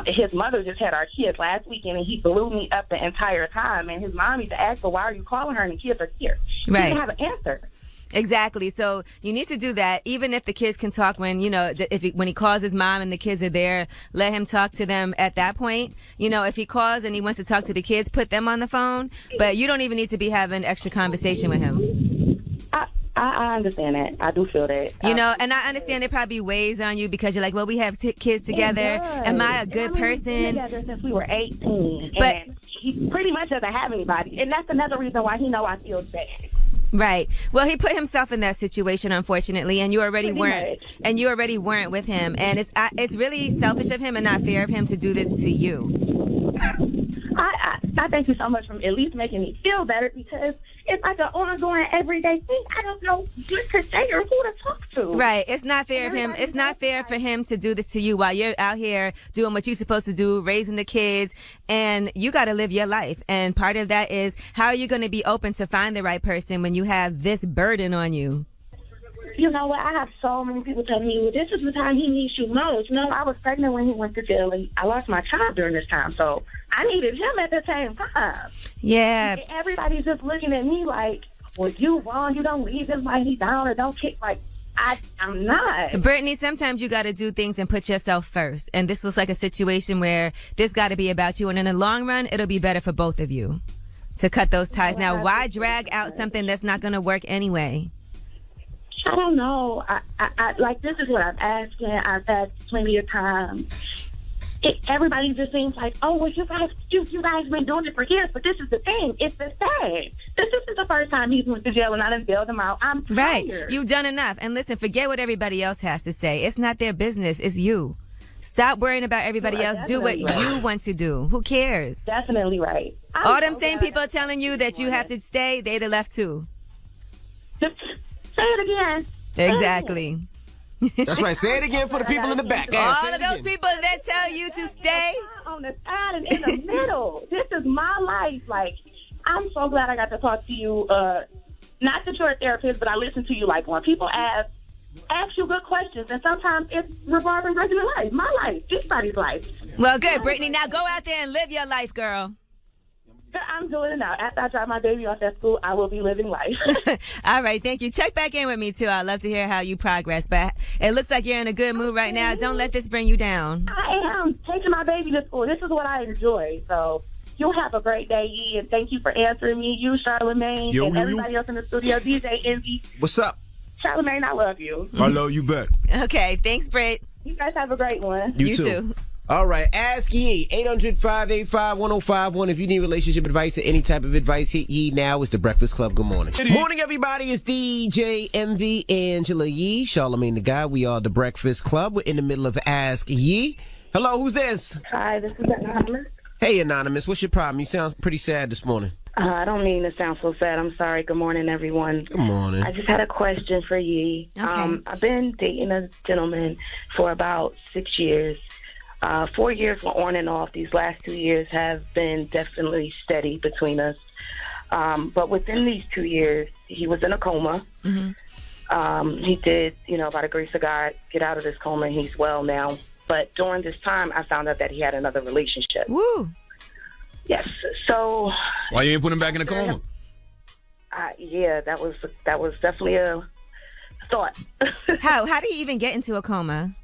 his mother just had our kids last weekend, and he blew me up the entire time. And his mom used to ask, well, why are you calling her? And the kids are here. Right. He didn't have an answer. Exactly. So you need to do that, even if the kids can talk when he calls his mom and the kids are there, let him talk to them at that point. If he calls and he wants to talk to the kids, put them on the phone. But you don't even need to be having extra conversation with him. I understand that. I do feel that. You know, and I understand it probably weighs on you because you're like, well, we have kids together. Am I a good person? We've been together since we were 18. But and he pretty much doesn't have anybody. And that's another reason why he know I feel bad. Right. Well, he put himself in that situation, unfortunately, and you already weren't. And you already weren't with him. And it's really selfish of him and not fair of him to do this to you. I thank you so much for at least making me feel better, because it's like an ongoing everyday thing. I don't know what to say or who to talk to. Right. It's not fair of him. It's not fair for him to do this to you while you're out here doing what you're supposed to do, raising the kids, and you got to live your life. And part of that is, how are you going to be open to find the right person when you have this burden on you? You know what? I have so many people telling me, well, this is the time he needs you most. You know, I was pregnant when he went to jail, and I lost my child during this time, so I needed him at the same time. Yeah. And everybody's just looking at me like, well, you wrong. You don't leave his money down or don't kick. Like, I'm not. Brittany, sometimes you got to do things and put yourself first. And this looks like a situation where this got to be about you. And in the long run, it'll be better for both of you to cut those ties. Now, why drag out something that's not going to work anyway? I don't know. I like, this is what I'm asking. I've asked plenty of times. Everybody just seems like, oh, well, you guys been doing it for years, but this is the thing. It's the same. This isn't the first time he's went to jail and I done bailed him out. I'm tired. Right. You've done enough. And listen, forget what everybody else has to say. It's not their business. It's you. Stop worrying about everybody else. Do what you want to do. Who cares? Definitely right. All them same people telling you that you have to stay, they'd have left too. Just say it again. Exactly. That's right. Say it again for the people in the back. All of those people that tell you to stay on the side and in the middle. This is my life. Like, I'm so glad I got to talk to you. Not that you're a therapist, but I listen to you. Like, when people ask you good questions, and sometimes it's revolving regular life, my life, anybody's life. Well, good, Brittany. Now go out there and live your life, girl. I'm doing it now. After I drop my baby off at school, I will be living life. All right, thank you. Check back in with me, too. I'd love to hear how you progress. But it looks like you're in a good mood right now. Don't let this bring you down. I am taking my baby to school. This is what I enjoy. So you have a great day, E, and thank you for answering me. You, Charlamagne, and everybody else in the studio, DJ Envy. What's up? Charlamagne, I love you. I love you back. Okay, thanks, Britt. You guys have a great one. You too. All right, Ask Ye, 800-585-1051. If you need relationship advice or any type of advice, hit Ye now. It's The Breakfast Club. Good morning. Morning, everybody. It's DJ MV, Angela Yee, Charlamagne the Guy. We are The Breakfast Club. We're in the middle of Ask Ye. Hello, who's this? Hi, this is Anonymous. Hey, Anonymous. What's your problem? You sound pretty sad this morning. I don't mean to sound so sad. I'm sorry. Good morning, everyone. Good morning. I just had a question for Ye. Okay. I've been dating a gentleman for about 6 years. 4 years were on and off. These last 2 years have been definitely steady between us. But within these 2 years, he was in a coma. Mm-hmm. He did, by the grace of God, get out of this coma, and he's well now. But during this time, I found out that he had another relationship. Woo! Yes. So why you ain't put him back in the coma? Yeah, that was definitely a thought. How did he even get into a coma?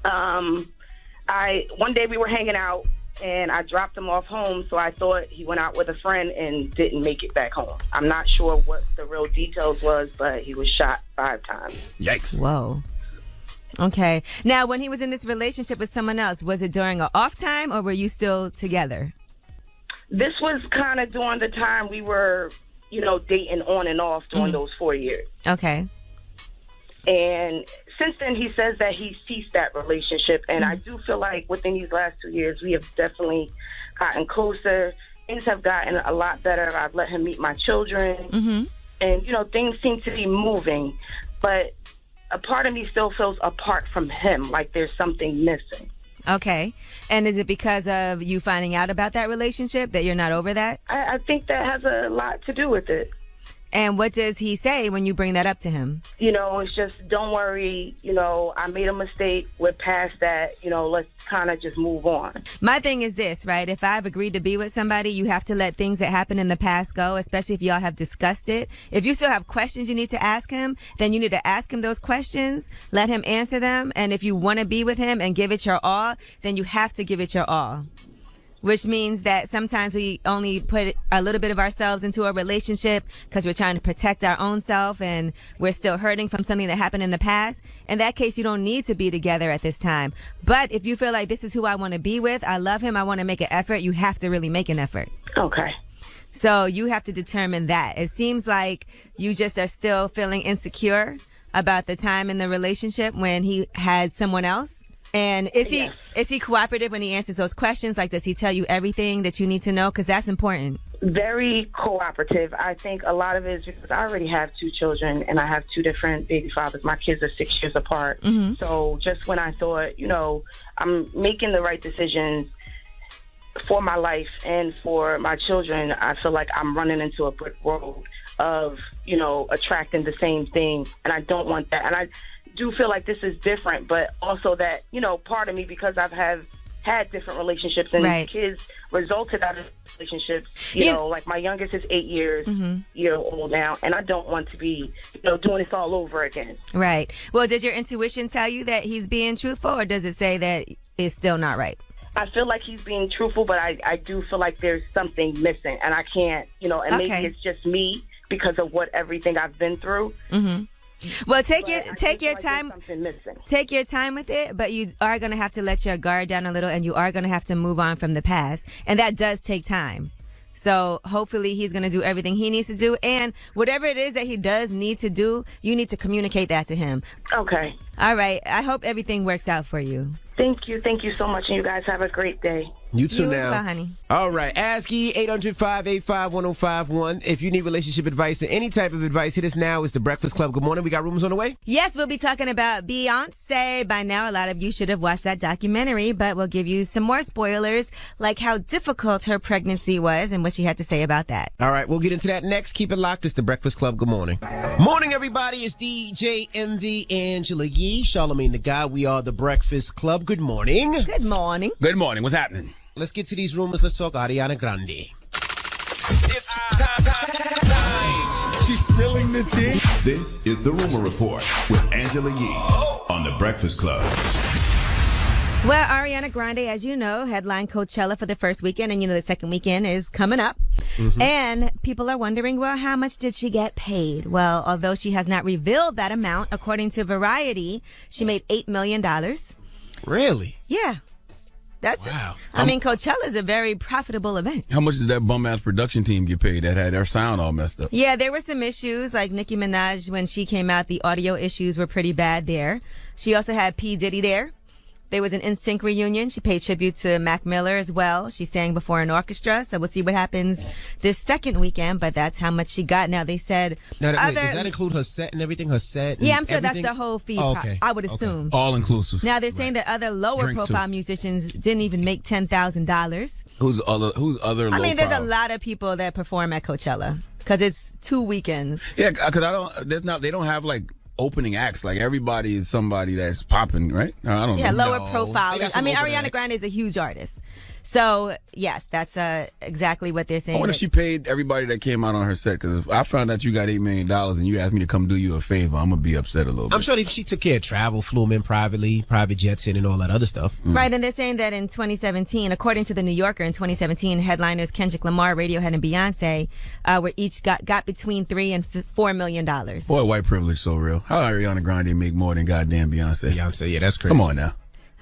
One day we were hanging out, and I dropped him off home, so I thought he went out with a friend and didn't make it back home. I'm not sure what the real details was, but he was shot 5 times. Yikes. Whoa. Okay. Now, when he was in this relationship with someone else, was it during an off time, or were you still together? This was kind of during the time we were, dating on and off during those 4 years. Okay. And since then, he says that he ceased that relationship. And I do feel like within these last 2 years, we have definitely gotten closer. Things have gotten a lot better. I've let him meet my children. Mm-hmm. And, things seem to be moving. But a part of me still feels apart from him, like there's something missing. Okay. And is it because of you finding out about that relationship that you're not over that? I think that has a lot to do with it. And what does he say when you bring that up to him? It's just, don't worry, I made a mistake. We're past that. Let's kind of just move on. My thing is this, right? If I've agreed to be with somebody, you have to let things that happened in the past go, especially if y'all have discussed it. If you still have questions you need to ask him, then you need to ask him those questions, let him answer them. And if you want to be with him and give it your all, then you have to give it your all. which means that sometimes we only put a little bit of ourselves into a relationship because we're trying to protect our own self and we're still hurting from something that happened in the past. In that case, you don't need to be together at this time. But if you feel like this is who I want to be with, I love him, I want to make an effort, you have to really make an effort. Okay. So you have to determine that. It seems like you just are still feeling insecure about the time in the relationship when he had someone else. And is he cooperative when he answers those questions? Like, does he tell you everything that you need to know? Because that's important. Very cooperative. I think a lot of it is because I already have 2 children and I have 2 different baby fathers. My kids are 6 years apart. Mm-hmm. So just when I thought, I'm making the right decisions for my life and for my children, I feel like I'm running into a brick road of, attracting the same thing. And I don't want that. And I do feel like this is different, but also that, part of me, because I've had different relationships and right. kids resulted out of relationships, like my youngest is 8 years old now, and I don't want to be, doing this all over again. Right. Well, does your intuition tell you that he's being truthful, or does it say that it's still not right? I feel like he's being truthful, but I do feel like there's something missing, and I can't, and maybe it's just me because of everything I've been through. Mm-hmm. Well, take your time. Take your time with it, but you are going to have to let your guard down a little, and you are going to have to move on from the past, and that does take time. So hopefully he's going to do everything he needs to do, and whatever it is that he does need to do, you need to communicate that to him. Okay. All right. I hope everything works out for you. Thank you. Thank you so much, and you guys have a great day. You too now. As well, honey. All right. ASCII 800-585-1051. If you need relationship advice and any type of advice, hit us now. It's The Breakfast Club. Good morning. We got rumors on the way? Yes, we'll be talking about Beyonce. By now, a lot of you should have watched that documentary, but we'll give you some more spoilers, like how difficult her pregnancy was and what she had to say about that. All right. We'll get into that next. Keep it locked. It's The Breakfast Club. Good morning. Morning, everybody. It's DJ MV Angela Yee, Charlamagne the Guy. We are The Breakfast Club. Good morning. Good morning. Good morning. What's happening? Let's get to these rumors. Let's talk Ariana Grande. It's time. She's spilling the tea. This is The Rumor Report with Angela Yee on The Breakfast Club. Well, Ariana Grande, as you know, headlined Coachella for the first weekend, and the second weekend is coming up. Mm-hmm. And people are wondering, well, how much did she get paid? Well, although she has not revealed that amount, according to Variety, she made $8 million. Really? Yeah. Wow. I mean, Coachella is a very profitable event. How much did that bum-ass production team get paid that had their sound all messed up? Yeah, there were some issues, like Nicki Minaj, when she came out, the audio issues were pretty bad there. She also had P. Diddy there. There was an NSYNC reunion. She paid tribute to Mac Miller as well. She sang before an orchestra, so we'll see what happens this second weekend, but that's how much she got. Now, they said... Now, does that include her set and everything? Her set and Yeah, I'm sure everything? that's the whole fee. Oh, okay. I would assume. All inclusive. Now, they're saying that other lower-profile musicians didn't even make $10,000. Who's other low I mean, there's a lot of people that perform at Coachella because it's 2 weekends. Yeah, because they don't have like opening acts. Like everybody is somebody that's popping, right? I don't know. Yeah, lower profile. I mean, Ariana Grande is a huge artist. So, yes, that's exactly what they're saying. I wonder if she paid everybody that came out on her set, because if I found out you got $8 million and you asked me to come do you a favor, I'm going to be upset a little bit. I'm sure she took care of travel, flew them in privately, private jets in and all that other stuff. Right, and they're saying that in 2017, according to The New Yorker, in 2017, headliners Kendrick Lamar, Radiohead, and Beyonce were each got between $3 and $4 million. Boy, white privilege so real. How Ariana Grande make more than goddamn Beyonce? Beyonce, yeah, that's crazy. Come on now.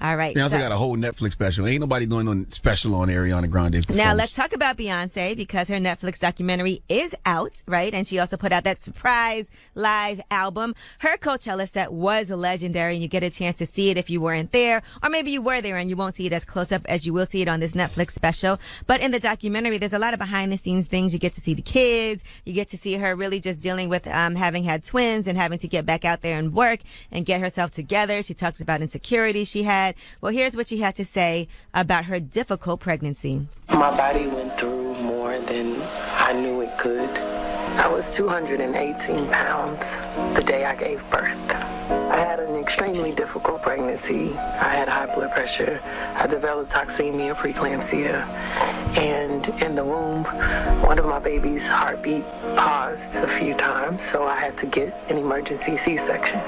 All right. Beyonce got a whole Netflix special. Ain't nobody doing no special on Ariana Grande's performance. Now, let's talk about Beyonce, because her Netflix documentary is out, right? And she also put out that surprise live album. Her Coachella set was legendary, and you get a chance to see it if you weren't there. Or maybe you were there and you won't see it as close up as you will see it on this Netflix special. But in the documentary, there's a lot of behind-the-scenes things. You get to see the kids. You get to see her really just dealing with having had twins and having to get back out there and work and get herself together. She talks about insecurity she had. Well, here's what she had to say about her difficult pregnancy. My body went through more than I knew it could. I was 218 pounds the day I gave birth. I had an extremely difficult pregnancy. I had high blood pressure. I developed toxemia, preeclampsia, and in the womb, one of my baby's heartbeat paused a few times, so I had to get an emergency C-section.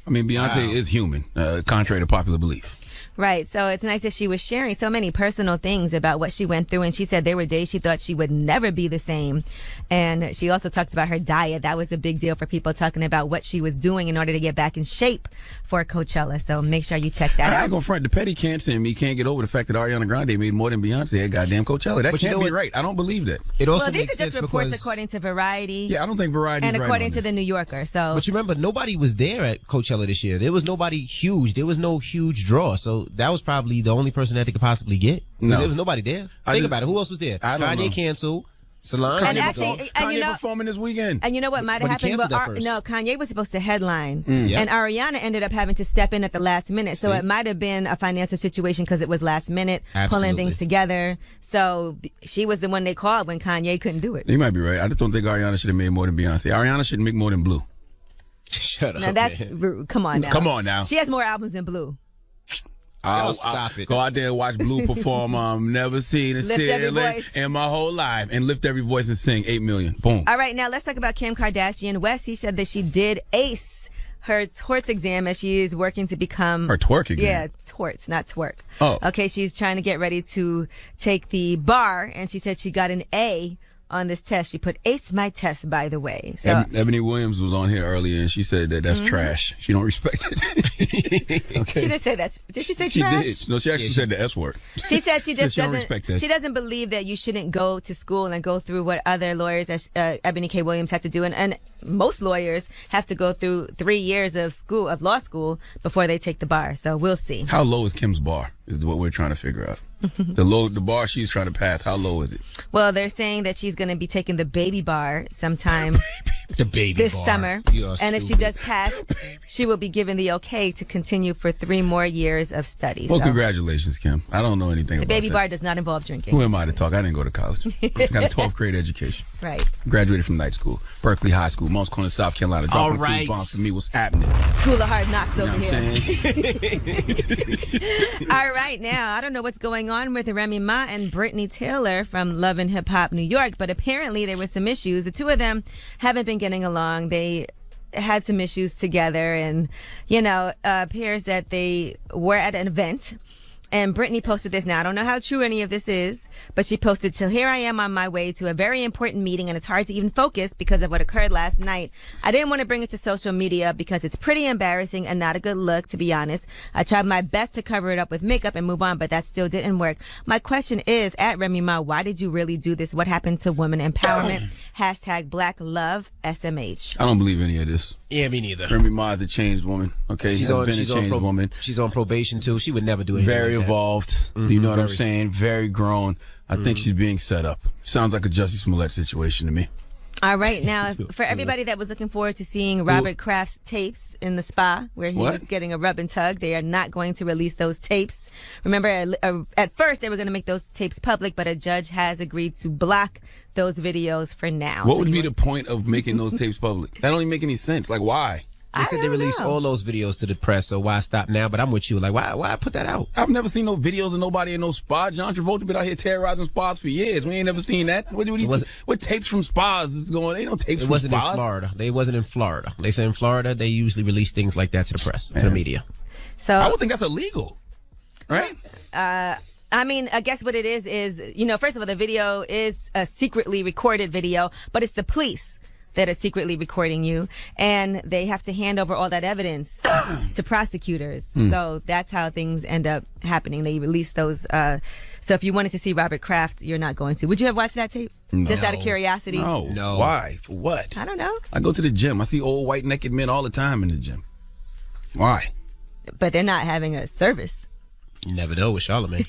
I mean, Beyonce is human, contrary to popular belief. Right. So it's nice that she was sharing so many personal things about what she went through. And she said there were days she thought she would never be the same. And she also talked about her diet. That was a big deal for people, talking about what she was doing in order to get back in shape for Coachella. So make sure you check that out. I ain't gonna front. The petty cancer in me can't get over the fact that Ariana Grande made more than Beyonce at goddamn Coachella. That can't be right. I don't believe that. It also Well, these makes are just sense reports because according to Variety. Yeah, I don't think Variety And is right according on to the New Yorker. So, But you remember, nobody was there at Coachella this year. There was nobody huge. There was no huge draw. So that was probably the only person that they could possibly get. Because No. there was nobody there. Think about it. Who else was there? I don't know. Kanye canceled. Solange. And actually, and you know, performing this weekend. And you know what might have But he happened? canceled that first. No, Kanye was supposed to headline, Yeah. and Ariana ended up having to step in at the last minute. So See? it might have been a financial situation because it was last minute, Absolutely. pulling things together. So she was the one they called when Kanye couldn't do it. You might be right. I just don't think Ariana should have made more than Beyonce. Ariana shouldn't make more than Blue. Shut Now that's come on now. Come on now. She has more albums than Blue. I'll stop it. Go out there and watch Blue perform. Never seen a Lift Every ceiling Voice. in my whole life, and lift every voice and sing 8 million. Boom. All right, now let's talk about Kim Kardashian West. She said that she did ace her torts exam as she is working to become Her twerk exam? Yeah, torts, not twerk. Oh. Okay, she's trying to get ready to take the bar, and she said she got an A on this test. She put ace my test, by the way. So Ebony Williams was on here earlier, and she said that that's trash. She don't respect it. Okay. she didn't say that. Did she say She trash? did. No, she actually said the S word. She said she just She don't doesn't. respect that. She doesn't believe that you shouldn't go to school and go through what other lawyers, as Ebony K. Williams, had to do, and most lawyers have to go through 3 years of law school before they take the bar. So we'll see. How low is Kim's bar? Is what we're trying to figure out. The bar she's trying to pass. How low is it? Well, they're saying that she's going to be taking the baby bar sometime The baby this bar. summer. You are And if she stupid. does pass, she will be given the okay to continue for 3 more years of study. Well, So congratulations, Kim. I don't know anything the about baby that. bar does not involve drinking. Who am I to talk? I didn't go to college. Got a 12th grade education. Right. Graduated from night school, Berkeley High School, Moncks Corner, South Carolina. All Dropping right. food bombs for me. What's happening? School of Hard Knocks You know over what I'm here. saying? All right, now, I don't know what's going on with Remy Ma and Brittany Taylor from Love and Hip Hop New York, but apparently there were some issues. The two of them haven't been getting along. They had some issues together, and, appears that they were at an event. And Brittany posted this. Now, I don't know how true any of this is, but she posted, "So here I am on my way to a very important meeting, and it's hard to even focus because of what occurred last night. I didn't want to bring it to social media because it's pretty embarrassing and not a good look, to be honest. I tried my best to cover it up with makeup and move on, but that still didn't work. My question is, at Remy Ma, why did you really do this? What happened to women empowerment? Hashtag Black Love SMH. I don't believe any of this. Yeah, me neither. Remy Ma is a changed woman. Okay, She's has on. been She's a on. changed woman. She's on probation too. She would never do anything. Very like that. evolved. Do you know what I'm very. saying? Very grown. I think she's being set up. Sounds like a Jussie Smollett situation to me. All right, now, for everybody that was looking forward to seeing Robert Kraft's tapes in the spa, where he What? was getting a rub and tug, they are not going to release those tapes. Remember, at first they were going to make those tapes public, but a judge has agreed to block those videos for now. What So would you be the point of making those tapes public? That don't even make any sense. Like, why? They said they released all those videos to the press, so why stop now? But I'm with you. Like, why put that out? I've never seen no videos of nobody in no spa. John Travolta been out here terrorizing spas for years. We ain't never seen that. What tapes from spas is going? Ain't no tapes It from wasn't spas. in Florida. They wasn't in Florida. They said in Florida they usually release things like that to the press, to the media. So I would think that's illegal, right? I mean, I guess what it is, first of all, the video is a secretly recorded video, but it's the police that are secretly recording you, and they have to hand over all that evidence to prosecutors. So that's how things end up happening. They release those. So if you wanted to see Robert Kraft, you're not going to. Would you have watched that tape? No. Just out of curiosity? No. Why? For what? I don't know. I go to the gym. I see old white naked men all the time in the gym. Why? But they're not having a service. You never know with Charlamagne.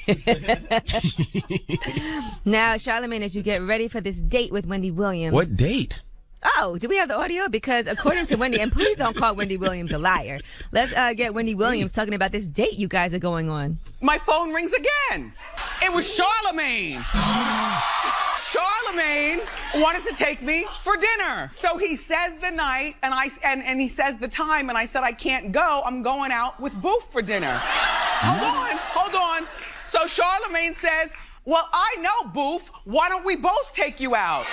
Now, Charlamagne, as you get ready for this date with Wendy Williams. What date? Oh, do we have the audio? Because according to Wendy, and please don't call Wendy Williams a liar. Let's get Wendy Williams talking about this date you guys are going on. My phone rings again. It was Charlamagne. Charlamagne wanted to take me for dinner. So he says the night and he says the time, and I said I can't go. I'm going out with Boof for dinner. Hold on. So Charlamagne says, "Well, I know, Boof. Why don't we both take you out?"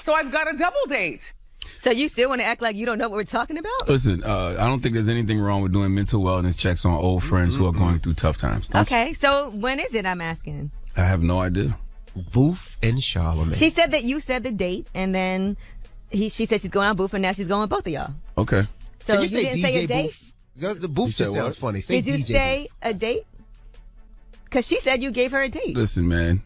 So I've got a double date. So you still want to act like you don't know what we're talking about? Listen, I don't think there's anything wrong with doing mental wellness checks on old friends who are going through tough times. Okay, so when is it, I'm asking? I have no idea. Boof and Charlemagne. She said that you said the date, and then she said she's going on Boof, and now she's going with both of y'all. Okay. So Can you you say didn't DJ say a date? Boof? The Boof You just said sounds what? funny. Say Did you DJ say Boof. a date? Because she said you gave her a date. Listen, man,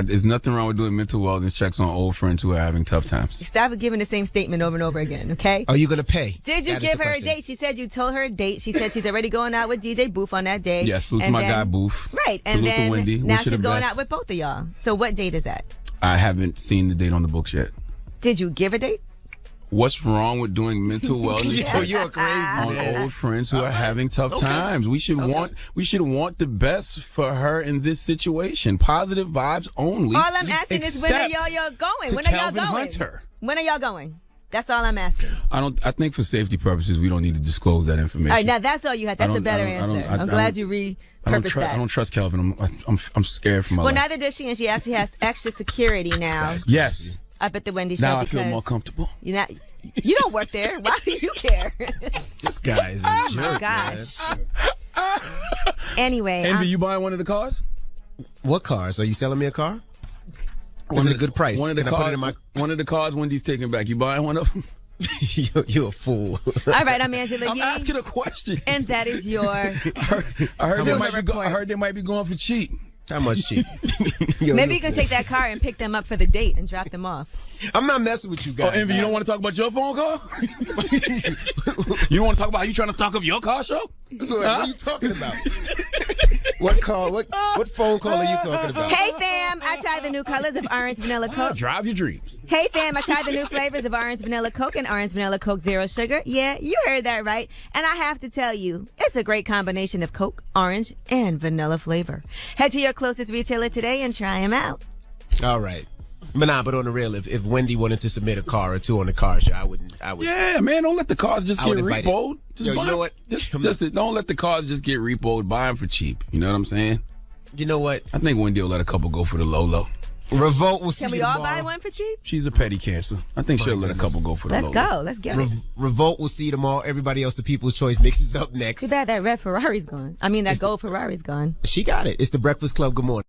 there's nothing wrong with doing mental wellness checks on old friends who are having tough times. Stop giving the same statement over and over again, okay? Are you going to pay? Did you That is give the her a question. date? She said you told her a date. She said she's already going out with DJ Boof on that day. Yeah, salute to And my then- guy, Boof. Right, and Salute to then Wendy. now Wish her she's the going best. out with both of y'all. So what date is that? I haven't seen the date on the books yet. Did you give a date? What's wrong with doing mental wellness Yo, checks you're crazy, on man. old friends who are having tough times? We should want the best for her in this situation. Positive vibes only. All I'm asking is when are y'all going? to When are y'all Calvin going? Hunter. When are y'all going? That's all I'm asking. I think for safety purposes, we don't need to disclose that information. All right, now that's all you had. That's I a don't- better I don't- answer. I I'm don't- glad you repurposed that. I don't trust Calvin. I'm scared for my Well, life. neither does she, and she actually has extra security now Yes. up at the Wendy show. Now I because feel more comfortable. You don't work there. Why do you care? This guy is a Oh jerk, my gosh. man. Anyway, Envy, you buying one of the cars? What cars? Are you selling me a car? Is it a good price? One of the Can I cars. put it in my... One of the cars Wendy's taking back. You buying one of them? You're a fool. all right, I'm Angela I'm Yee, asking a question. and that is your I heard they might be going for cheap. How much cheap? Maybe you can take that car and pick them up for the date and drop them off. I'm not messing with you Oh, guys. Envy, you don't want to talk about your phone call? You don't want to talk about how you trying to stock up your car show? What are you talking about? What call? What phone call are you talking about? Hey fam, I tried the new colors of Orange Vanilla Coke. Drive your dreams. Hey fam, I tried the new flavors of Orange Vanilla Coke and Orange Vanilla Coke Zero Sugar. Yeah, you heard that right. And I have to tell you, it's a great combination of Coke, orange, and vanilla flavor. Head to your closest retailer today and try them out. All right. But on the real, if Wendy wanted to submit a car or two on the car show, I would. Yeah, man, don't let the cars just I get would invite it. repoed. Just Yo, buy you know them. what? Listen, don't let the cars just get repoed. Buy them for cheap. You know what I'm saying? You know what? I think Wendy will let a couple go for the low. Revolt will see Can we you all tomorrow. buy one for cheap? She's a petty cancer. I think she'll let a couple go for the Let's low. go. Let's get it. Revolt will see you tomorrow. Everybody else, the People's Choice mix is up next. Too bad that red Ferrari's gone. I mean, that gold Ferrari's gone. She got it. It's the Breakfast Club. Good morning.